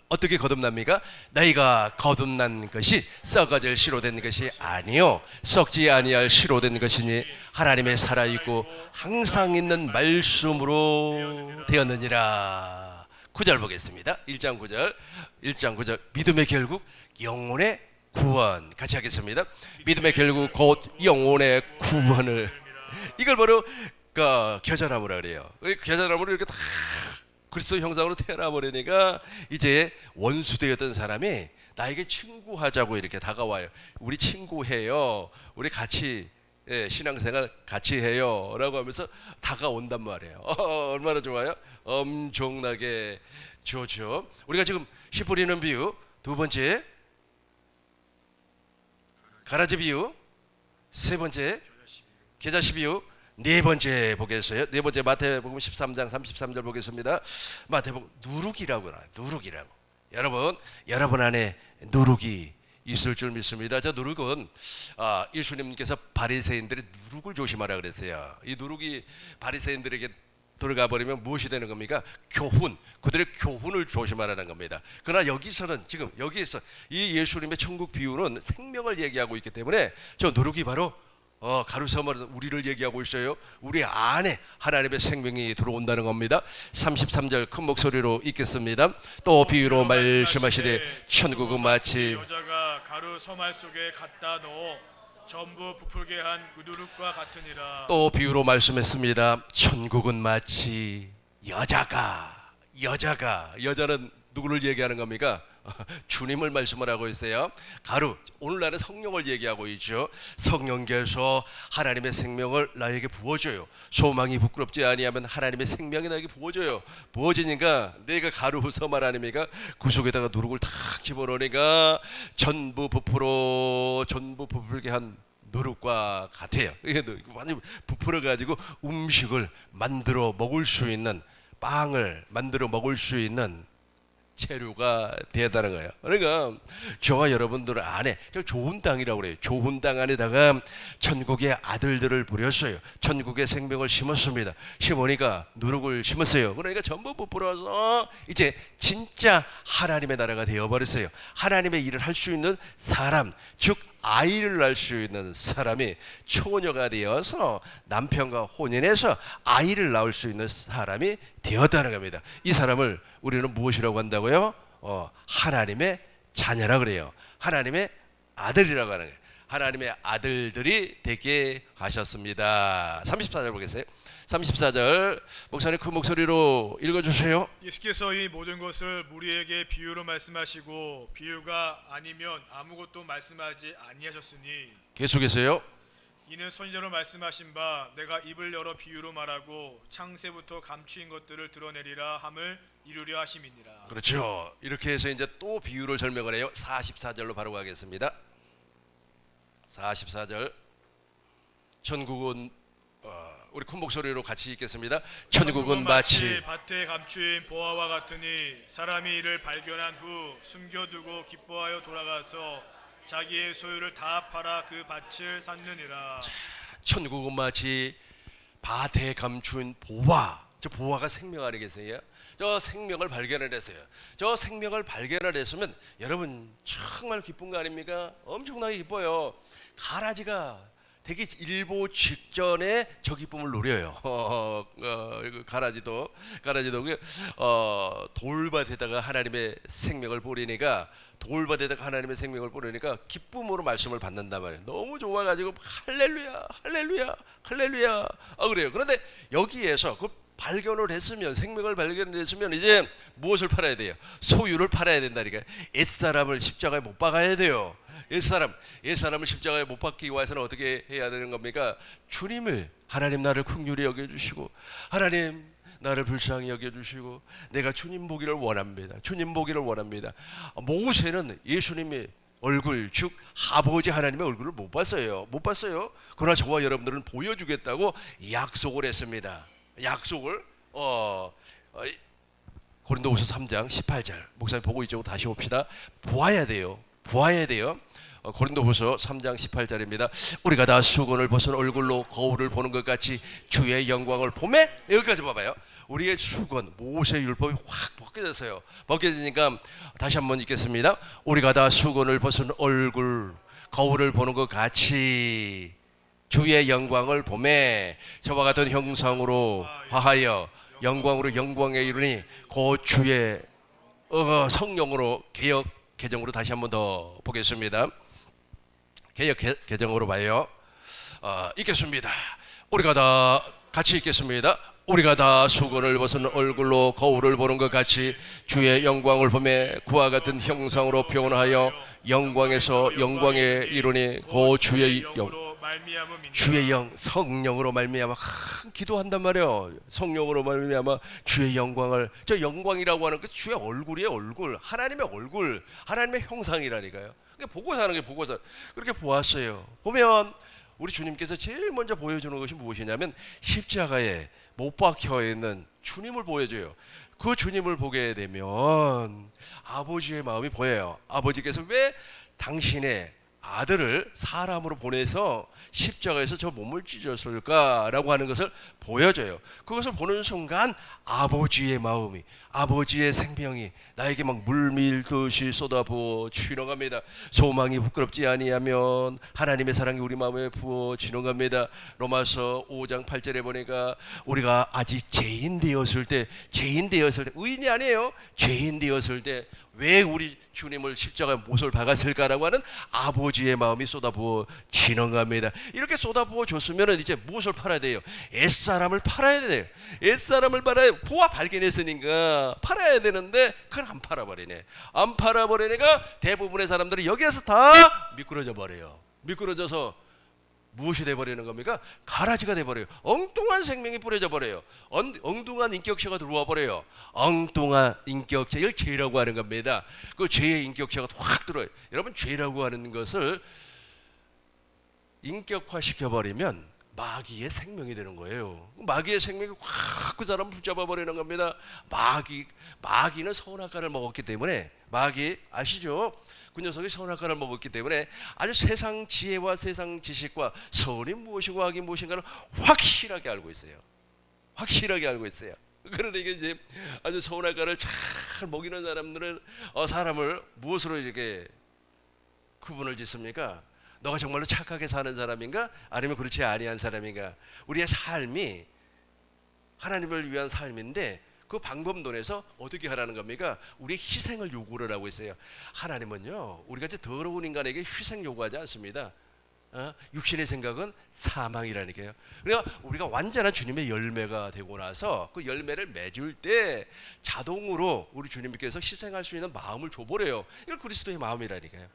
어떻게 거듭납니까? 너희가 거듭난 것이 썩어질 씨로 된 것이 아니요 썩지 아니할 씨로 된 것이니 하나님의 살아있고 항상 있는 말씀으로 되었느니라. 9절 보겠습니다. 1장 9절 믿음의 결국 영혼의 구원. 같이 하겠습니다. 믿음의 결국 곧 영혼의 구원을, 이걸 바로 겨자나무라 그래요. 겨자나무를 이렇게 다 그리스도 형상으로 태어나버리니까 이제 원수되었던 사람이 나에게 친구하자고 이렇게 다가와요. 우리 친구해요. 우리 같이 신앙생활 같이 해요 라고 하면서 다가온단 말이에요. 얼마나 좋아요? 엄청나게 좋죠. 우리가 지금 씨 뿌리는 비유, 두 번째 가라지 비유, 세 번째 겨자씨 비유, 네 번째 보겠어요. 네 번째 마태복음 13장 33절 보겠습니다. 마태복음 누룩이라고 나와요. 누룩이라고. 여러분 안에 누룩이 있을 줄 믿습니다. 저 누룩은 예수님께서 바리새인들의 누룩을 조심하라 그랬어요. 이 누룩이 바리새인들에게 들어가 버리면 무엇이 되는 겁니까? 교훈, 그들의 교훈을 조심하라는 겁니다. 그러나 여기서는 지금 여기에서 이 예수님의 천국 비유는 생명을 얘기하고 있기 때문에 저 누룩이 바로 가루섬은 우리를 얘기하고 있어요. 우리 안에 하나님의 생명이 들어온다는 겁니다. 33절 큰 목소리로 읽겠습니다. 또 비유로 말씀하시되 천국은 마치 여자가 가루 서말 속에 갖다 넣어 전부 부풀게 한 누룩과 같으니라. 또 비유로 말씀했습니다. 천국은 마치 여자는 누구를 얘기하는 겁니까? 주님을 말씀을 하고 있어요. 가루, 오늘날은 성령을 얘기하고 있죠. 성령께서 하나님의 생명을 나에게 부어줘요. 소망이 부끄럽지 아니하면 하나님의 생명이 나에게 부어줘요. 부어지니까 내가 가루 서말 아닙니까? 그 속에다가 누룩을 탁 집어넣으니까 전부 부풀게 한 누룩과 같아요. 이게 완전 부풀어가지고 음식을 만들어 먹을 수 있는, 빵을 만들어 먹을 수 있는 재료가 되었다는 거예요. 그러니까 저와 여러분들 안에 좋은 땅이라고 그래요. 좋은 땅 안에다가 천국의 아들들을 부렸어요. 천국의 생명을 심었습니다. 심으니까 누룩을 심었어요. 그러니까 전부 부풀어서 이제 진짜 하나님의 나라가 되어버렸어요. 하나님의 일을 할 수 있는 사람, 즉 아이를 낳을 수 있는 사람이 처녀가 되어서 남편과 혼인해서 아이를 낳을 수 있는 사람이 되었다는 겁니다. 이 사람을 우리는 무엇이라고 한다고요? 하나님의 자녀라 그래요. 하나님의 아들이라고 하는 거예요. 하나님의 아들들이 되게 하셨습니다. 34절 보겠어요. 34절 목사님 큰 목소리로 읽어주세요. 예수께서 이 모든 것을 무리에게 비유로 말씀하시고 비유가 아니면 아무것도 말씀하지 아니하셨으니 계속해서요. 이는 선지자로 말씀하신 바 내가 입을 열어 비유로 말하고 창세부터 감추인 것들을 드러내리라 함을 이루려 하심이니라. 그렇죠. 이렇게 해서 이제 또 비유를 설명을 해요. 44절로 바로 가겠습니다. 44절 천국은 우리 큰 목소리로 같이 읽겠습니다. 천국은 마치 밭에 감추인 보화와 같으니 사람이 이를 발견한 후 숨겨두고 기뻐하여 돌아가서 자기의 소유를 다 팔아 그 밭을 샀느니라. 천국은 마치 밭에 감춘 보화. 저 보화가 생명 아니겠어요? 저 생명을 발견을 했어요. 저 생명을 발견을 했으면 여러분 정말 기쁜 거 아닙니까? 엄청나게 기뻐요. 가라지가 되게 일보 직전에 저 기쁨을 누려요. 가라지도 돌밭에다가 하나님의 생명을 뿌리니까 기쁨으로 말씀을 받는단 말이에요. 너무 좋아가지고 할렐루야 할렐루야 할렐루야 그래요. 그런데 여기에서 그 발견을 했으면, 생명을 발견했으면 이제 무엇을 팔아야 돼요? 소유를 팔아야 된다니까요. 옛사람을 십자가에 못 박아야 돼요. 옛사람을 십자가에 못 박기 위해서는 어떻게 해야 되는 겁니까? 하나님 나를 긍휼히 여겨주시고, 하나님 나를 불쌍히 여겨주시고, 내가 주님 보기를 원합니다. 모세는 예수님의 얼굴, 즉 아버지 하나님의 얼굴을 못 봤어요. 그러나 저와 여러분들은 보여주겠다고 약속을 했습니다. 고린도후서 3장 18절, 목사님 보고 있죠? 다시 봅시다. 보아야 돼요. 고린도후서 3장 18절입니다. 우리가 다 수건을 벗은 얼굴로 거울을 보는 것 같이 주의 영광을 보매, 여기까지 봐봐요. 우리의 수건, 모세의 율법이 확 벗겨지니까 다시 한번 읽겠습니다. 우리가 다 수건을 벗은 얼굴, 거울을 보는 것 같이 주의 영광을 보매, 저와 같은 형상으로 화하여 영광으로 영광에 이르니 그 주의 성령으로, 개역 개정으로 다시 한번 더 보겠습니다. 개역 개정으로 봐요. 읽겠습니다. 우리가 다 같이 읽겠습니다. 우리가 다 수건을 벗은 얼굴로 거울을 보는 것 같이 주의 영광을 보매 그와 같은 형상으로 표현하여 영광에서 영광에 이르니 그 주의 성령으로 말미암아 기도한단 말이에요. 성령으로 말미암아 주의 영광을, 저 영광이라고 하는 그 주의 얼굴이에요. 얼굴, 하나님의 얼굴, 하나님의 형상이라니까요. 보고 사는 게 그렇게 보았어요. 보면 우리 주님께서 제일 먼저 보여주는 것이 무엇이냐면 십자가에 못 박혀 있는 주님을 보여줘요. 그 주님을 보게 되면 아버지의 마음이 보여요. 아버지께서 왜 당신의 아들을 사람으로 보내서 십자가에서 저 몸을 찢었을까라고 하는 것을 보여줘요. 그것을 보는 순간 아버지의 마음이, 아버지의 생명이 나에게 막 물밀듯이 쏟아부어 지나갑니다. 소망이 부끄럽지 아니하면 하나님의 사랑이 우리 마음에 부어 지나갑니다. 로마서 5장 8절에 보니까 우리가 아직 죄인 되었을 때, 의인이 아니에요. 죄인 되었을 때 왜 우리 주님을 십자가에 못을 박았을까라고 하는 아버지의 마음이 쏟아부어 지나갑니다. 이렇게 쏟아부어 줬으면 이제 무엇을 팔아야 돼요? 옛사람을 팔아야 돼요. 옛사람을 보아 발견했으니까 팔아야 되는데 그걸 안 팔아버리니까 대부분의 사람들이 여기에서 다 미끄러져 버려요. 미끄러져서 무엇이 돼버리는 겁니까? 가라지가 돼버려요. 엉뚱한 생명이 뿌려져 버려요. 엉뚱한 인격체가 들어와 버려요. 엉뚱한 인격체, 이걸 죄라고 하는 겁니다. 그 죄의 인격체가 확 들어요. 여러분, 죄라고 하는 것을 인격화시켜버리면 마귀의 생명이 되는 거예요. 마귀의 생명이 확 그 사람을 붙잡아 버리는 겁니다. 마귀는 선악과를 먹었기 때문에, 마귀 아시죠? 그 녀석이 선악과를 먹었기 때문에 아주 세상 지혜와 세상 지식과 선이 무엇이고 악이 무엇인가를 확실하게 알고 있어요. 그러니까 이제 아주 선악과를 잘 먹이는 사람들은 사람을 무엇으로 이렇게 구분을 짓습니까? 너가 정말로 착하게 사는 사람인가? 아니면 그렇지 아니한 사람인가? 우리의 삶이 하나님을 위한 삶인데 그 방법론에서 어떻게 하라는 겁니까? 우리의 희생을 요구를 하고 있어요. 하나님은요, 우리가 이제 더러운 인간에게 희생 요구하지 않습니다. 육신의 생각은 사망이라니까요. 그러니까 우리가 완전한 주님의 열매가 되고 나서 그 열매를 맺을 때 자동으로 우리 주님께서 희생할 수 있는 마음을 줘버려요. 이걸 그리스도의 마음이라니까요.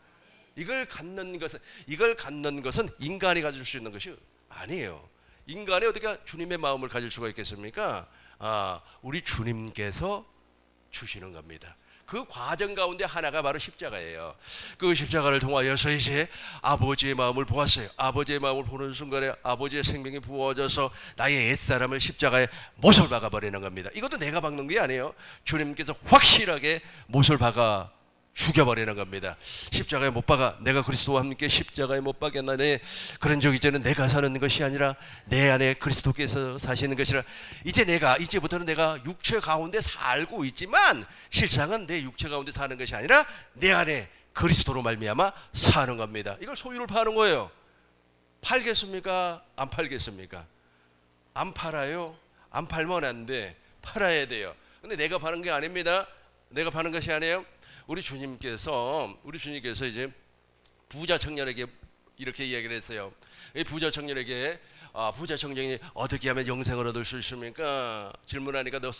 이걸 갖는 것은 인간이 가질 수 있는 것이 아니에요. 인간이 어떻게 주님의 마음을 가질 수가 있겠습니까? 우리 주님께서 주시는 겁니다. 그 과정 가운데 하나가 바로 십자가예요. 그 십자가를 통하여서 이제 아버지의 마음을 보았어요. 아버지의 마음을 보는 순간에 아버지의 생명이 부어져서 나의 옛사람을 십자가에 못을 박아버리는 겁니다. 이것도 내가 박는 게 아니에요. 주님께서 확실하게 못을 박아 죽여버리는 겁니다. 십자가에 못 박아, 내가 그리스도와 함께 십자가에 못 박였나니 그런 적 이제는 내가 사는 것이 아니라 내 안에 그리스도께서 사시는 것이라. 이제부터는 내가 육체 가운데 살고 있지만 실상은 내 육체 가운데 사는 것이 아니라 내 안에 그리스도로 말미암아 사는 겁니다. 이걸 소유를 파는 거예요. 팔겠습니까? 안 팔겠습니까? 안 팔아요. 안 팔면 안 돼. 팔아야 돼요. 근데 내가 파는 게 아닙니다. 내가 파는 것이 아니에요. 우리 주님께서 이제 부자 청년에게 이렇게 이야기를 했어요. 이 부자 청년에게 부자 청년이 어떻게 하면 영생을 얻을 수 있습니까? 질문하니까 너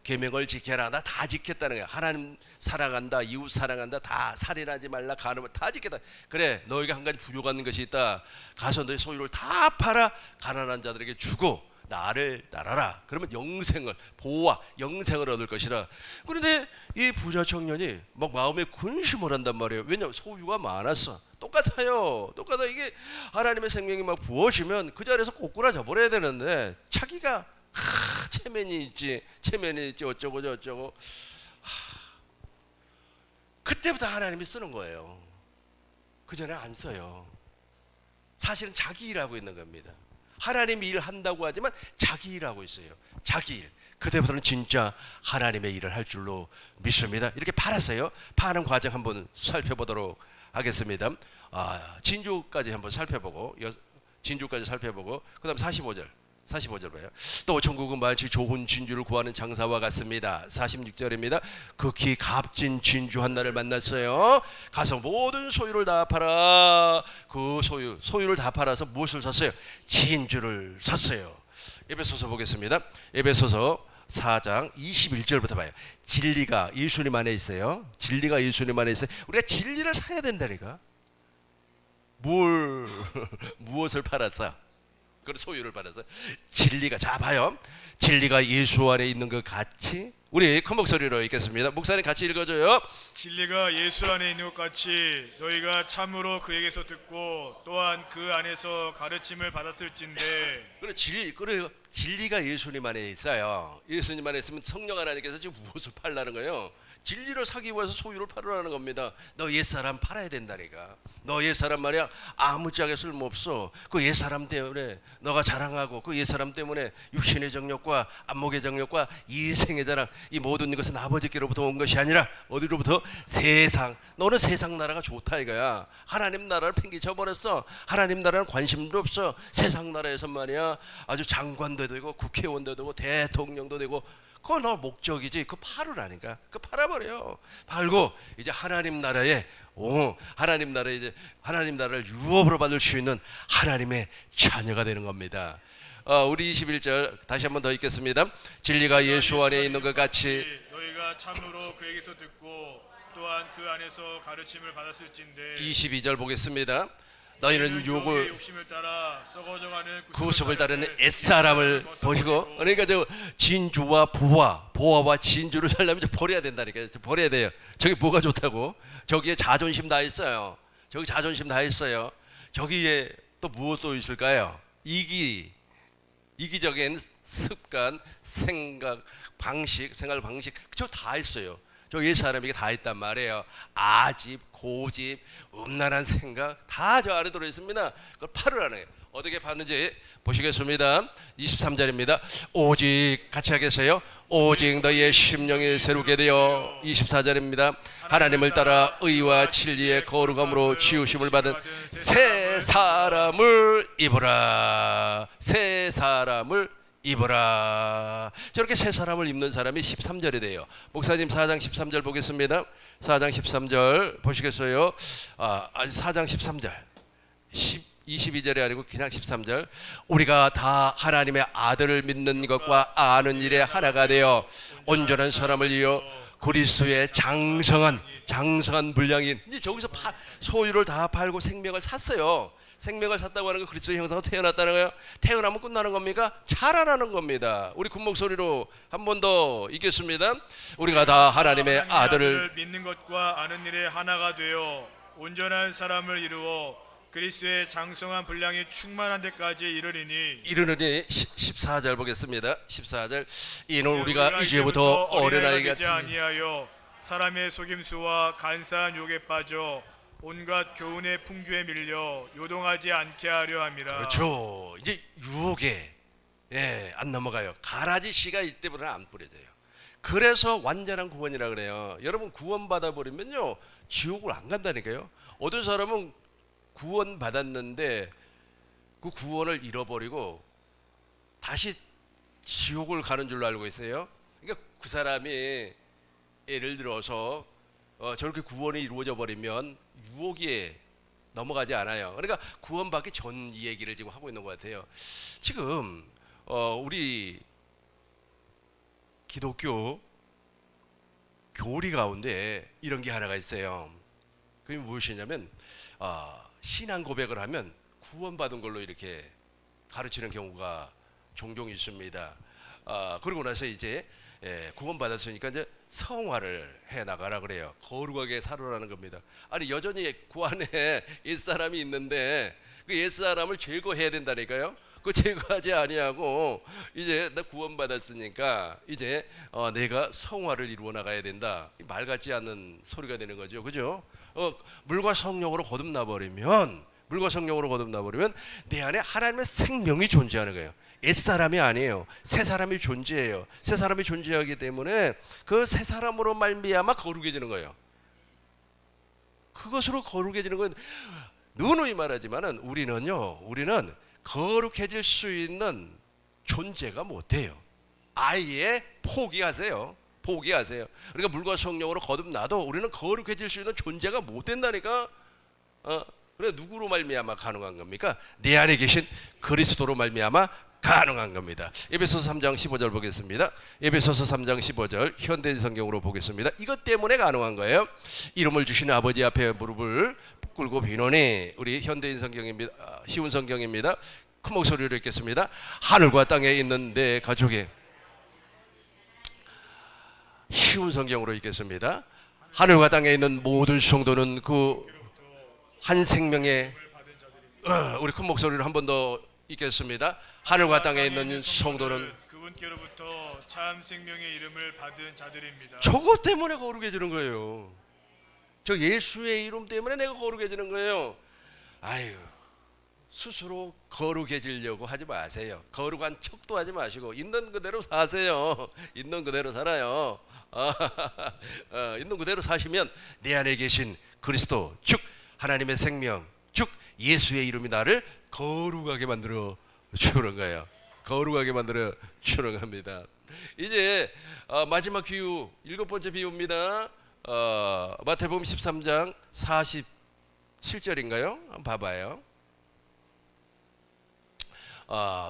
계명을 지켜라. 나 다 지켰다는 거야. 하나님 사랑한다, 이웃 사랑한다, 다 살인하지 말라, 간음을 다 지켰다. 그래, 너에게 한 가지 부족한 것이 있다. 가서 너의 소유를 다 팔아 가난한 자들에게 주고 나를 따라라. 그러면 영생을, 보호와 영생을 얻을 것이라. 그런데 이 부자 청년이 막 마음에 근심을 한단 말이에요. 왜냐하면 소유가 많았어. 똑같아요. 이게 하나님의 생명이 막 부어지면 그 자리에서 꼬꾸라져 버려야 되는데 자기가 체면이 있지 어쩌고 저쩌고. 그때부터 하나님이 쓰는 거예요. 그 전에 안 써요. 사실은 자기 일하고 있는 겁니다. 하나님이 일한다고 하지만 자기 일하고 있어요. 자기 일. 그때부터는 진짜 하나님의 일을 할 줄로 믿습니다. 이렇게 팔았어요. 파는 과정 한번 살펴보도록 하겠습니다. 진주까지 한번 살펴보고 그 다음 45절 봐요. 또 천국은 마치 좋은 진주를 구하는 장사와 같습니다. 46절입니다. 극히 값진 진주 한 날을 만났어요. 가서 모든 소유를 다 팔아. 그 소유를 다 팔아서 무엇을 샀어요? 진주를 샀어요. 에베소서 보겠습니다. 에베소서 4장 21절부터 봐요. 진리가 예수님 안에 있어요. 우리가 진리를 사야 된다니까. 무엇을 팔았어? 그 소유를 팔아서 진리가, 자 봐요. 진리가 예수 안에 있는 것 같이, 우리 큰 목소리로 읽겠습니다. 목사님 같이 읽어줘요. 진리가 예수 안에 있는 것 같이 너희가 참으로 그에게서 듣고 또한 그 안에서 가르침을 받았을진데. 그래, 진리가 예수님 안에 있어요. 예수님 안에 있으면 성령 하나님께서 지금 무엇을 팔라는 거예요? 진리를 사기 위해서 소유를 팔으라는 겁니다. 너 옛사람 팔아야 된다니까. 너 옛사람 말이야 아무짝에 쓸모없어. 그 옛사람 때문에 너가 자랑하고, 그 옛사람 때문에 육신의 정욕과 안목의 정욕과 이생의 자랑, 이 모든 것은 아버지께로부터 온 것이 아니라 어디로부터? 세상. 너는 세상 나라가 좋다 이거야. 하나님 나라를 팽개쳐 버렸어. 하나님 나라는 관심도 없어. 세상 나라에서 말이야 아주 장관도 되고 국회의원도 되고 대통령도 되고, 그거 너 목적이지. 그거 팔으라니까. 그거 팔아버려. 팔고 이제 하나님 나라에 하나님 나라를 유업으로 받을 수 있는 하나님의 자녀가 되는 겁니다. 우리 21절 다시 한번 더 읽겠습니다. 진리가 예수 안에 있는 것 같이 너희가 참으로 그에게서 듣고 또한 그 안에서 가르침을 받았을진데. 22절 보겠습니다. 너희는 욕을 욕심을 따라 썩어져가는 구속을 따르는 옛사람을 버리고, 그러니까 저 진주와 보화와 진주를 살려면 버려야 된다니까요. 버려야 돼요. 저기 뭐가 좋다고? 저기에 자존심 다 있어요. 저기에 또 무엇도 있을까요? 이기적인 습관, 생활 방식, 저 다 있어요. 저 옛사람에게 다 있단 말이에요. 아집, 고집, 음란한 생각 다 저 안에 들어있습니다. 그걸 팔으라는 거예요. 어떻게 파는지 보시겠습니다. 23절입니다. 오직 같이 하겠어요. 오직 너희의 심령이 새롭게 되어. 24절입니다. 하나님을 따라 의와 진리의 거룩함으로 지으심을 받은 새 사람을 입으라. 새 사람을 입으라. 저렇게 새 사람을 입는 사람이 13절이 돼요. 목사님 4장 13절 보겠습니다. 4장 13절 보시겠어요? 4장 13절 22절이 아니고 그냥 13절. 우리가 다 하나님의 아들을 믿는 것과 아는 일에 하나가 되어 온전한 사람을 이어 그리스도의 장성한 분량인, 이제 저기서 소유를 다 팔고 생명을 샀어요. 생명을 샀다고 하는 건 그리스도의 형상으로 태어났다는 거예요. 태어나면 끝나는 겁니까? 자라나는 겁니다. 우리 큰 목소리로 한 번 더 읽겠습니다. 우리가 다 하나님의 아들을 믿는 것과 아는 일에 하나가 되어 온전한 사람을 이루어 그리스도의 장성한 분량이 충만한 데까지 이르리니 14절 보겠습니다. 14절. 이는 우리가 이제부터 어린아이가 되지 아니하여 사람의 속임수와 간사한 유혹에 빠져 온갖 교훈의 풍주에 밀려 요동하지 않게 하려 함이라. 그렇죠. 이제 유혹에 안 넘어가요. 가라지 씨가 이때부터는 안 뿌려져요. 그래서 완전한 구원이라 그래요. 여러분 구원받아 버리면요 지옥을 안 간다니까요. 어떤 사람은 구원 받았는데 그 구원을 잃어버리고 다시 지옥을 가는 줄로 알고 있어요. 그러니까 그 사람이 예를 들어서 저렇게 구원이 이루어져 버리면 유혹에 넘어가지 않아요. 그러니까 구원받기 전 이 얘기를 지금 하고 있는 것 같아요. 지금 우리 기독교 교리 가운데 이런 게 하나가 있어요. 그게 무엇이냐면 신앙 고백을 하면 구원받은 걸로 이렇게 가르치는 경우가 종종 있습니다. 그러고 나서 이제 구원받았으니까 이제 성화를 해 나가라 그래요. 거룩하게 살아라는 겁니다. 아니 여전히 그 안에 옛사람이 있는데 그 옛사람을 제거해야 된다니까요. 그 제거하지 아니하고 이제 나 구원받았으니까 이제 내가 성화를 이루어 나가야 된다. 말 같지 않는 소리가 되는 거죠. 그죠? 물과 성령으로 거듭나 버리면 내 안에 하나님의 생명이 존재하는 거예요. 옛사람이 아니에요. 새 사람이 존재해요. 새 사람이 존재하기 때문에 그 새 사람으로 말미암아 거룩해지는 거예요. 그것으로 거룩해지는 건 누누이 말하지만은 우리는 거룩해질 수 있는 존재가 못 돼요. 아예 포기하세요. 그러니까 물과 성령으로 거듭나도 우리는 거룩해질 수 있는 존재가 못 된다니까. 그래 누구로 말미암아 가능한 겁니까? 내 안에 계신 그리스도로 말미암아 가능한 겁니다. 에베소서 3장 15절 보겠습니다. 에베소서 3장 15절 현대인 성경으로 보겠습니다. 이것 때문에 가능한 거예요. 이름을 주신 아버지 앞에 무릎을 꿇고 비노니, 우리 현대인 성경입니다. 쉬운 성경입니다. 큰 목소리로 읽겠습니다. 하늘과 땅에 있는 내 가족의, 쉬운 성경으로 읽겠습니다. 하늘과 땅에 있는 모든 성도는 그 한 생명의, 우리 큰 목소리로 한 번 더 읽겠습니다. 하늘과 땅에 있는 성도는 그분께로부터 참 생명의 이름을 받은 자들입니다. 저것 때문에 거룩해지는 거예요. 저 예수의 이름 때문에 내가 거룩해지는 거예요. 아유, 스스로 거룩해지려고 하지 마세요. 거룩한 척도 하지 마시고 있는 그대로 사세요. 있는 그대로 살아요. 있는 그대로 사시면 내 안에 계신 그리스도, 즉 하나님의 생명, 즉 예수의 이름이 나를 거룩하게 만들어 주는 거예요. 거룩하게 만들어 주는 겁니다. 이제 마지막 비유, 7번째 비유입니다. 마태복음 13장 47절인가요? 한번 봐봐요.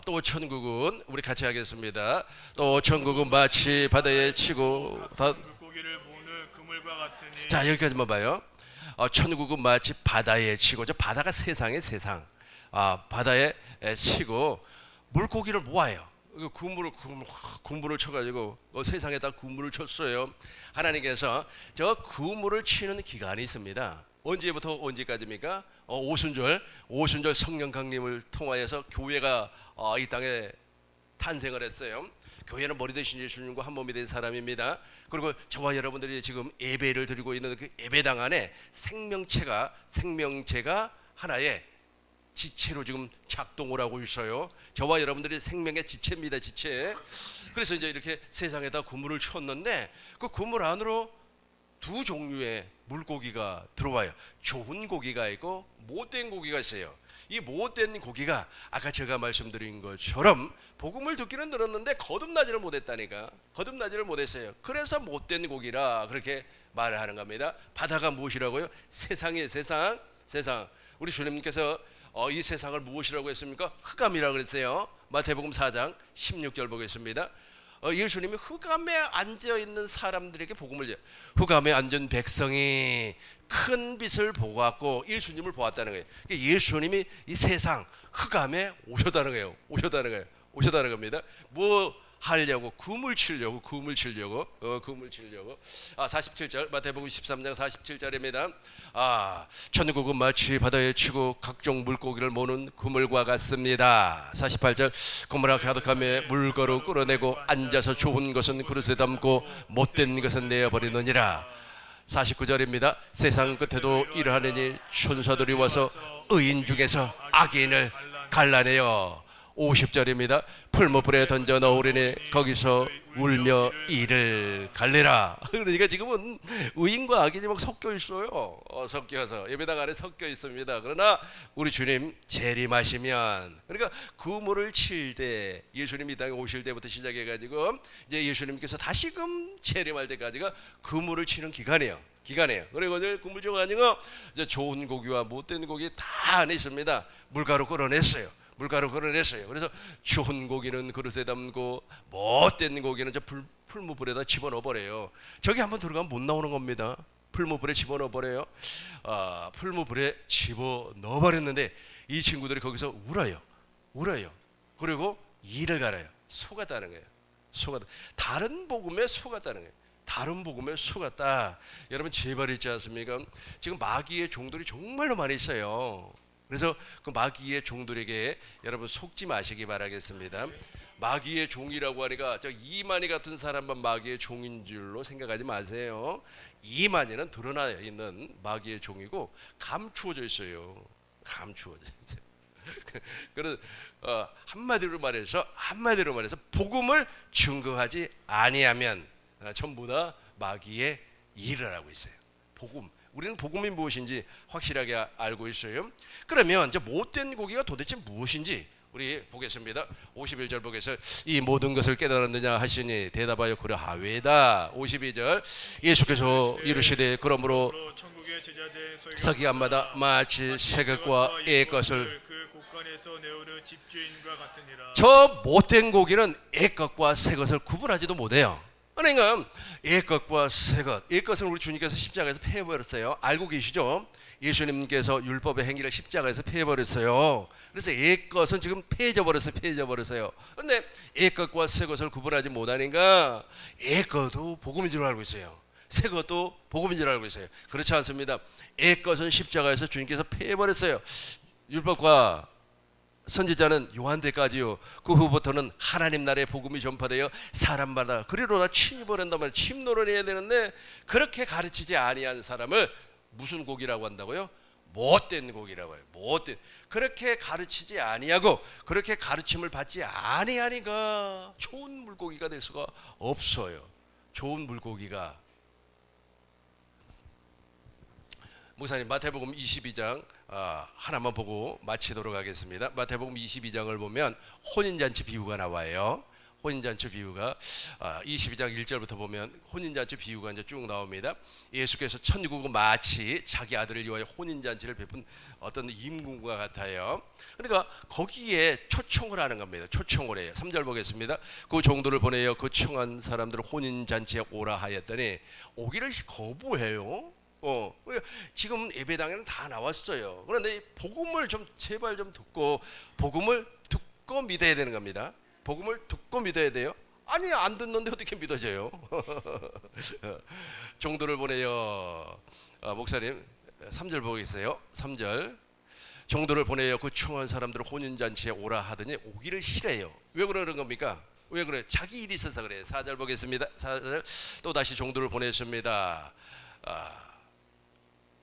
또 천국은, 우리 같이 하겠습니다. 또 천국은 마치 바다에 치고 물고기를 모는 그물과 같으니. 자, 여기까지만 봐요. 천국은 마치 바다에 치고, 저 바다가 세상의 세상. 바다에 치고 물고기를 모아요. 그물을 쳐가지고 세상에다 그물을 쳤어요. 하나님께서 저 그물을 치는 기간이 있습니다. 언제부터 언제까지입니까? 오순절 성령 강림을 통하여서 교회가 이 땅에 탄생을 했어요. 교회는 머리 대신 예수님과 한 몸이 된 사람입니다. 그리고 저와 여러분들이 지금 예배를 드리고 있는 그 예배당 안에 생명체가 하나의 지체로 지금 작동을 하고 있어요. 저와 여러분들이 생명의 지체입니다. 지체. 그래서 이제 이렇게 세상에다 그물을 쳤는데 그 그물 안으로 두 종류의 물고기가 들어와요. 좋은 고기가 있고 못된 고기가 있어요. 이 못된 고기가 아까 제가 말씀드린 것처럼 복음을 듣기는 들었는데 거듭나지를 못했다니까. 거듭나지를 못했어요. 그래서 못된 고기라 그렇게 말을 하는 겁니다. 바다가 무엇이라고요? 세상이에요. 세상. 우리 주님께서 이 세상을 무엇이라고 했습니까? 흑암이라고 그랬어요. 마태복음 4장 16절 보겠습니다. 예수님이 흑암에 앉아있는 사람들에게 복음을 줘요. 흑암에 앉은 백성이 큰 빛을 보고 왔고 예수님을 보았다는 거예요. 예수님이 이 세상 흑암에 오셨다는 거예요. 오셨다는 겁니다. 뭐 하려고? 금을 치려고. 47절 마태복음 13장 47절입니다. 천국은 마치 바다에 치고 각종 물고기를 모는 그물과 같습니다. 48절 그물아 가득하며 물거로 끌어내고 앉아서 좋은 것은 그릇에 담고 못된 것은 내어버리느니라. 49절입니다. 세상 끝에도 이러하느니 천사들이 와서 의인 중에서 악인을 갈라내어 50절입니다. 풀무불에 던져 넣으리니 거기서 울며 이를 갈래라. 그러니까 지금은 의인과 악인이 막 섞여 있어요. 섞여서 예배당 안에 섞여 있습니다. 그러나 우리 주님 재림하시면, 그러니까 그물을 칠 때, 예수님 이 땅에 오실 때부터 시작해가지고 이제 예수님께서 다시금 재림할 때까지가 그물을 치는 기간이에요. 그리고 이제 그물 줘가지고 이제 좋은 고기와 못된 고기 다 안에 있습니다. 물가로 끌어냈어요. 그래서 좋은 고기는 그릇에 담고 못된 고기는 저 풀무불에다 집어넣어 버려요. 저기 한번 들어가면 못 나오는 겁니다. 풀무불에 집어넣어 버려요. 풀무불에 집어넣어 버렸는데 이 친구들이 거기서 울어요. 그리고 이를 갈아요. 속았다는 거예요. 다른 복음에 속았다는 거예요. 다른 복음에 속았다. 여러분 제발 있지 않습니까? 지금 마귀의 종들이 정말로 많이 있어요. 그래서 그 마귀의 종들에게 여러분 속지 마시기 바라겠습니다. 마귀의 종이라고 하니까 저 이만희 같은 사람만 마귀의 종인 줄로 생각하지 마세요. 이만희는 드러나 있는 마귀의 종이고 감추어져 있어요. 그래서 한마디로 말해서 복음을 증거하지 아니하면 전부 다 마귀의 일을 하고 있어요. 우리는 복음이 무엇인지 확실하게 알고 있어요. 그러면 이제 못된 고기가 도대체 무엇인지 우리 보겠습니다. 51절 보겠어요. 이 모든 것을 깨달았느냐 하시니 대답하여 그러하외다. 52절 예수께서 이르시되 그러므로 천국의 제자된 서기관마다 마치 새 것과 애 것을 그 곳간에서 내오는 집주인과 같으니라. 저 못된 고기는 애 것과 새 것을 구분하지도 못해요. 그러니까 애 것과 새 것, 애 것은 우리 주님께서 십자가에서 폐해버렸어요. 알고 계시죠? 예수님께서 율법의 행위를 십자가에서 폐해버렸어요. 그래서 애 것은 지금 폐해져 버렸어요. 그런데 애 것과 새 것을 구분하지 못하니까 애 것도 복음인 줄 알고 있어요. 새 것도 복음인 줄 알고 있어요. 그렇지 않습니다. 애 것은 십자가에서 주님께서 폐해버렸어요. 율법과 선지자는 요한때까지요. 그 후부터는 하나님 나라의 복음이 전파되어 사람마다 그리로다 침입을 한단 말이에요. 침노를 해야 되는데 그렇게 가르치지 아니한 사람을 무슨 고기라고 한다고요? 못된 고기라고 해요. 그렇게 가르치지 아니하고 그렇게 가르침을 받지 아니하니까 좋은 물고기가 될 수가 없어요. 좋은 물고기가. 목사님 마태복음 22장 하나만 보고 마치도록 하겠습니다. 마태복음 22장을 보면 혼인잔치 비유가 나와요. 혼인잔치 비유가 22장 1절부터 보면 혼인잔치 비유가 이제 쭉 나옵니다. 예수께서 천국은 마치 자기 아들을 위하여 혼인잔치를 베푼 어떤 임금과 같아요. 그러니까 거기에 초청을 하는 겁니다. 초청을 해요. 3절 보겠습니다. 그 종들을 보내어 그 청한 사람들을 혼인잔치에 오라 하였더니 오기를 거부해요. 지금 예배당에는 다 나왔어요. 그런데 복음을 좀 제발 좀 듣고 복음을 듣고 믿어야 되는 겁니다. 복음을 듣고 믿어야 돼요. 아니 안 듣는데 어떻게 믿어져요? 종들을 보내요. 목사님 3절 보겠어요. 3절 종들을 보내요. 그 청한 사람들을 혼인잔치에 오라 하더니 오기를 싫어해요. 왜 그러는 겁니까? 왜 그래요? 자기 일이 있어서 그래요. 4절 보겠습니다. 4절 또다시 종들을 보냈습니다.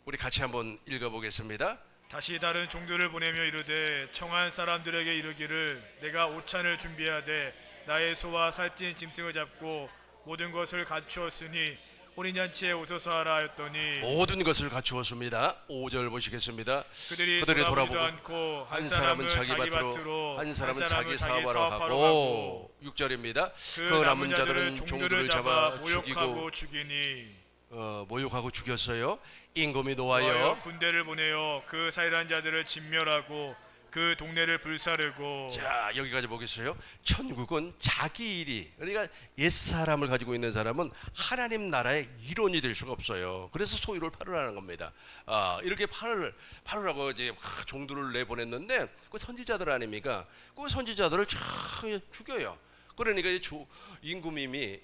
우리 같이 한번 읽어보겠습니다. 다시 다른 종들을 보내며 이르되 청한 사람들에게 이르기를 내가 오찬을 준비하되 나의 소와 살찐 짐승을 잡고 모든 것을 갖추었으니 혼인잔치에 오소서 하라 하였더니 모든 것을 갖추었습니다. 5절 보시겠습니다. 그들이 돌아보지도 않고 한 사람은 자기 밭으로 한 사람은 자기 사업하러 가고 6절입니다. 그 남은 자들은 종들을 잡아 모욕하고 죽이니 모욕하고 죽였어요. 임금이 노하여 군대를 보내어 그 살인한 자들을 진멸하고 그 동네를 불사르고. 자 여기까지 보겠어요. 천국은 자기 일이, 그러니까 옛사람을 가지고 있는 사람은 하나님 나라의 일원이 될 수가 없어요. 그래서 소유를 팔으라는 겁니다. 이렇게 팔으라고 이제 종들을 내보냈는데 그 선지자들 아닙니까? 그 선지자들을 죽여요. 그러니까 임금님이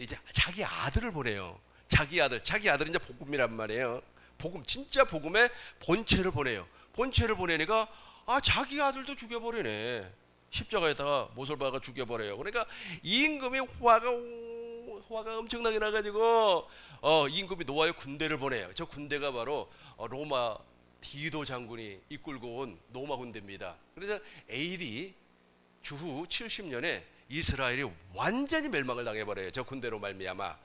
이제 자기 아들을 보내요. 자기 아들은 이제 복음이란 말이에요. 진짜 복음의 본체를 보내요. 본체를 보내니까 자기 아들도 죽여버리네. 십자가에다가 못을 박아 죽여버려요. 그러니까 임금이 화가 엄청나게 나가지고 임금이 노하여 군대를 보내요. 저 군대가 바로 로마 디도 장군이 이끌고 온 로마 군대입니다. 그래서 AD 주후 70년에 이스라엘이 완전히 멸망을 당해버려요. 저 군대로 말미암아.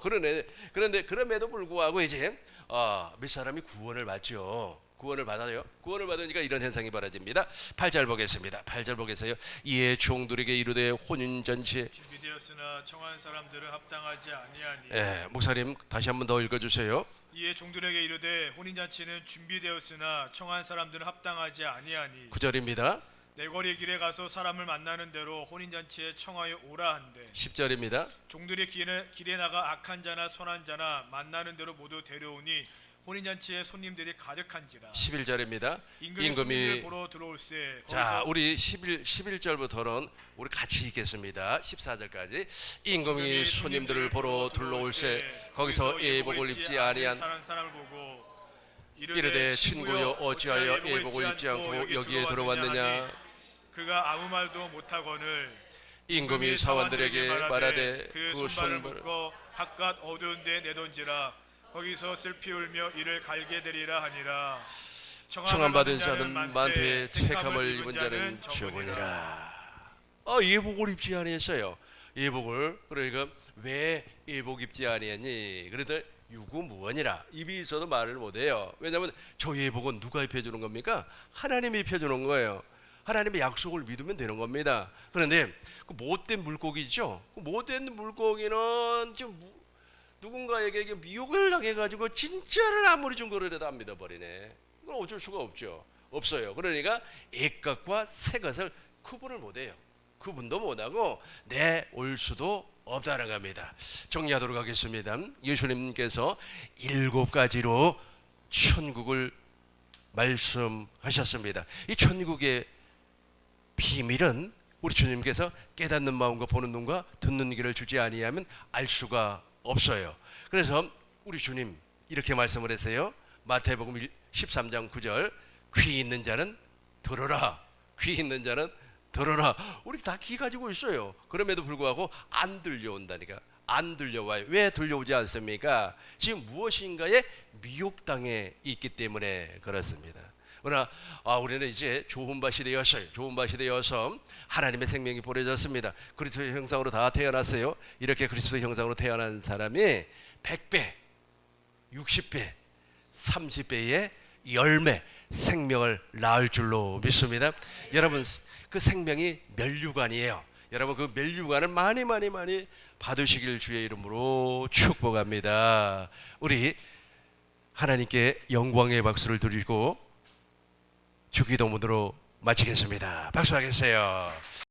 그런데 그럼에도 불구하고 이제 몇 사람이 구원을 받죠. 구원을 받아요. 구원을 받으니까 이런 현상이 벌어집니다. 8절 보겠습니다. 8절 보겠어요. 이에 종들에게 이르되 혼인잔치에 준비되었으나 청한 사람들은 합당하지 아니하니. 목사님 다시 한번 더 읽어주세요. 이에 종들에게 이르되 혼인잔치는 준비되었으나 청한 사람들은 합당하지 아니하니. 9절입니다. 내거리 길에 가서 사람을 만나는 대로 혼인잔치에 청하여 오라 한대. 10절입니다. 종들이 길에 나가 악한 자나 선한 자나 만나는 대로 모두 데려오니 혼인잔치에 손님들이 가득한지라. 11절입니다. 임금이 손님을 보러 들어올세. 자, 우리 11절부터는 우리 같이 읽겠습니다. 14절까지. 임금이 손님들을 보러 들러올세. 거기서 예복을 입지 아니한 사람을 보고 이르되 친구여 어찌하여 예복을 입지 않고 여기에 들어왔느냐. 그가 아무 말도 못하거늘 임금이 사원들에게 말하되 그 손발을 묶어 바깥 어두운 데 내던지라. 거기서 슬피 울며 이를 갈게 되리라 하니라. 청함 받은 자는 많되 택함을 입은 자는 적으니라. 예복을 입지 아니했어요. 예복을. 그러니까 왜 예복 입지 아니했니? 그래도 유구무원이라. 입이 있어도 말을 못해요. 왜냐하면 저 예복은 누가 입혀주는 겁니까? 하나님이 입혀주는 거예요. 하나님의 약속을 믿으면 되는 겁니다. 그런데 그 못된 물고기죠. 그 못된 물고기는 지금 누군가에게 미혹을 당해가지고 진짜를 아무리 증거를 안 믿어버리네. 이건 어쩔 수가 없어요. 그러니까 액것과 새것을 구분을 못해요. 구분도 못하고 내올 수도 없다는 겁니다. 정리하도록 하겠습니다. 예수님께서 7가지로 천국을 말씀하셨습니다. 이 천국의 비밀은 우리 주님께서 깨닫는 마음과 보는 눈과 듣는 귀를 주지 아니하면 알 수가 없어요. 그래서 우리 주님 이렇게 말씀을 했어요. 마태복음 13장 9절. 귀 있는 자는 들어라. 귀 있는 자는 들어라. 우리 다 귀 가지고 있어요. 그럼에도 불구하고 안 들려온다니까. 안 들려와요. 왜 들려오지 않습니까? 지금 무엇인가에 미혹당해 있기 때문에 그렇습니다. 그러나 우리는 이제 좋은 밭이 되었어요. 좋은 밭이 되어서 하나님의 생명이 보내졌습니다. 그리스도의 형상으로 다 태어났어요. 이렇게 그리스도의 형상으로 태어난 사람이 100배, 60배, 30배의 열매 생명을 낳을 줄로 믿습니다. 여러분 그 생명이 멸류관이에요. 여러분 그 멸류관을 많이 받으시길 주의 이름으로 축복합니다. 우리 하나님께 영광의 박수를 드리고 주기도문으로 마치겠습니다. 박수하겠어요.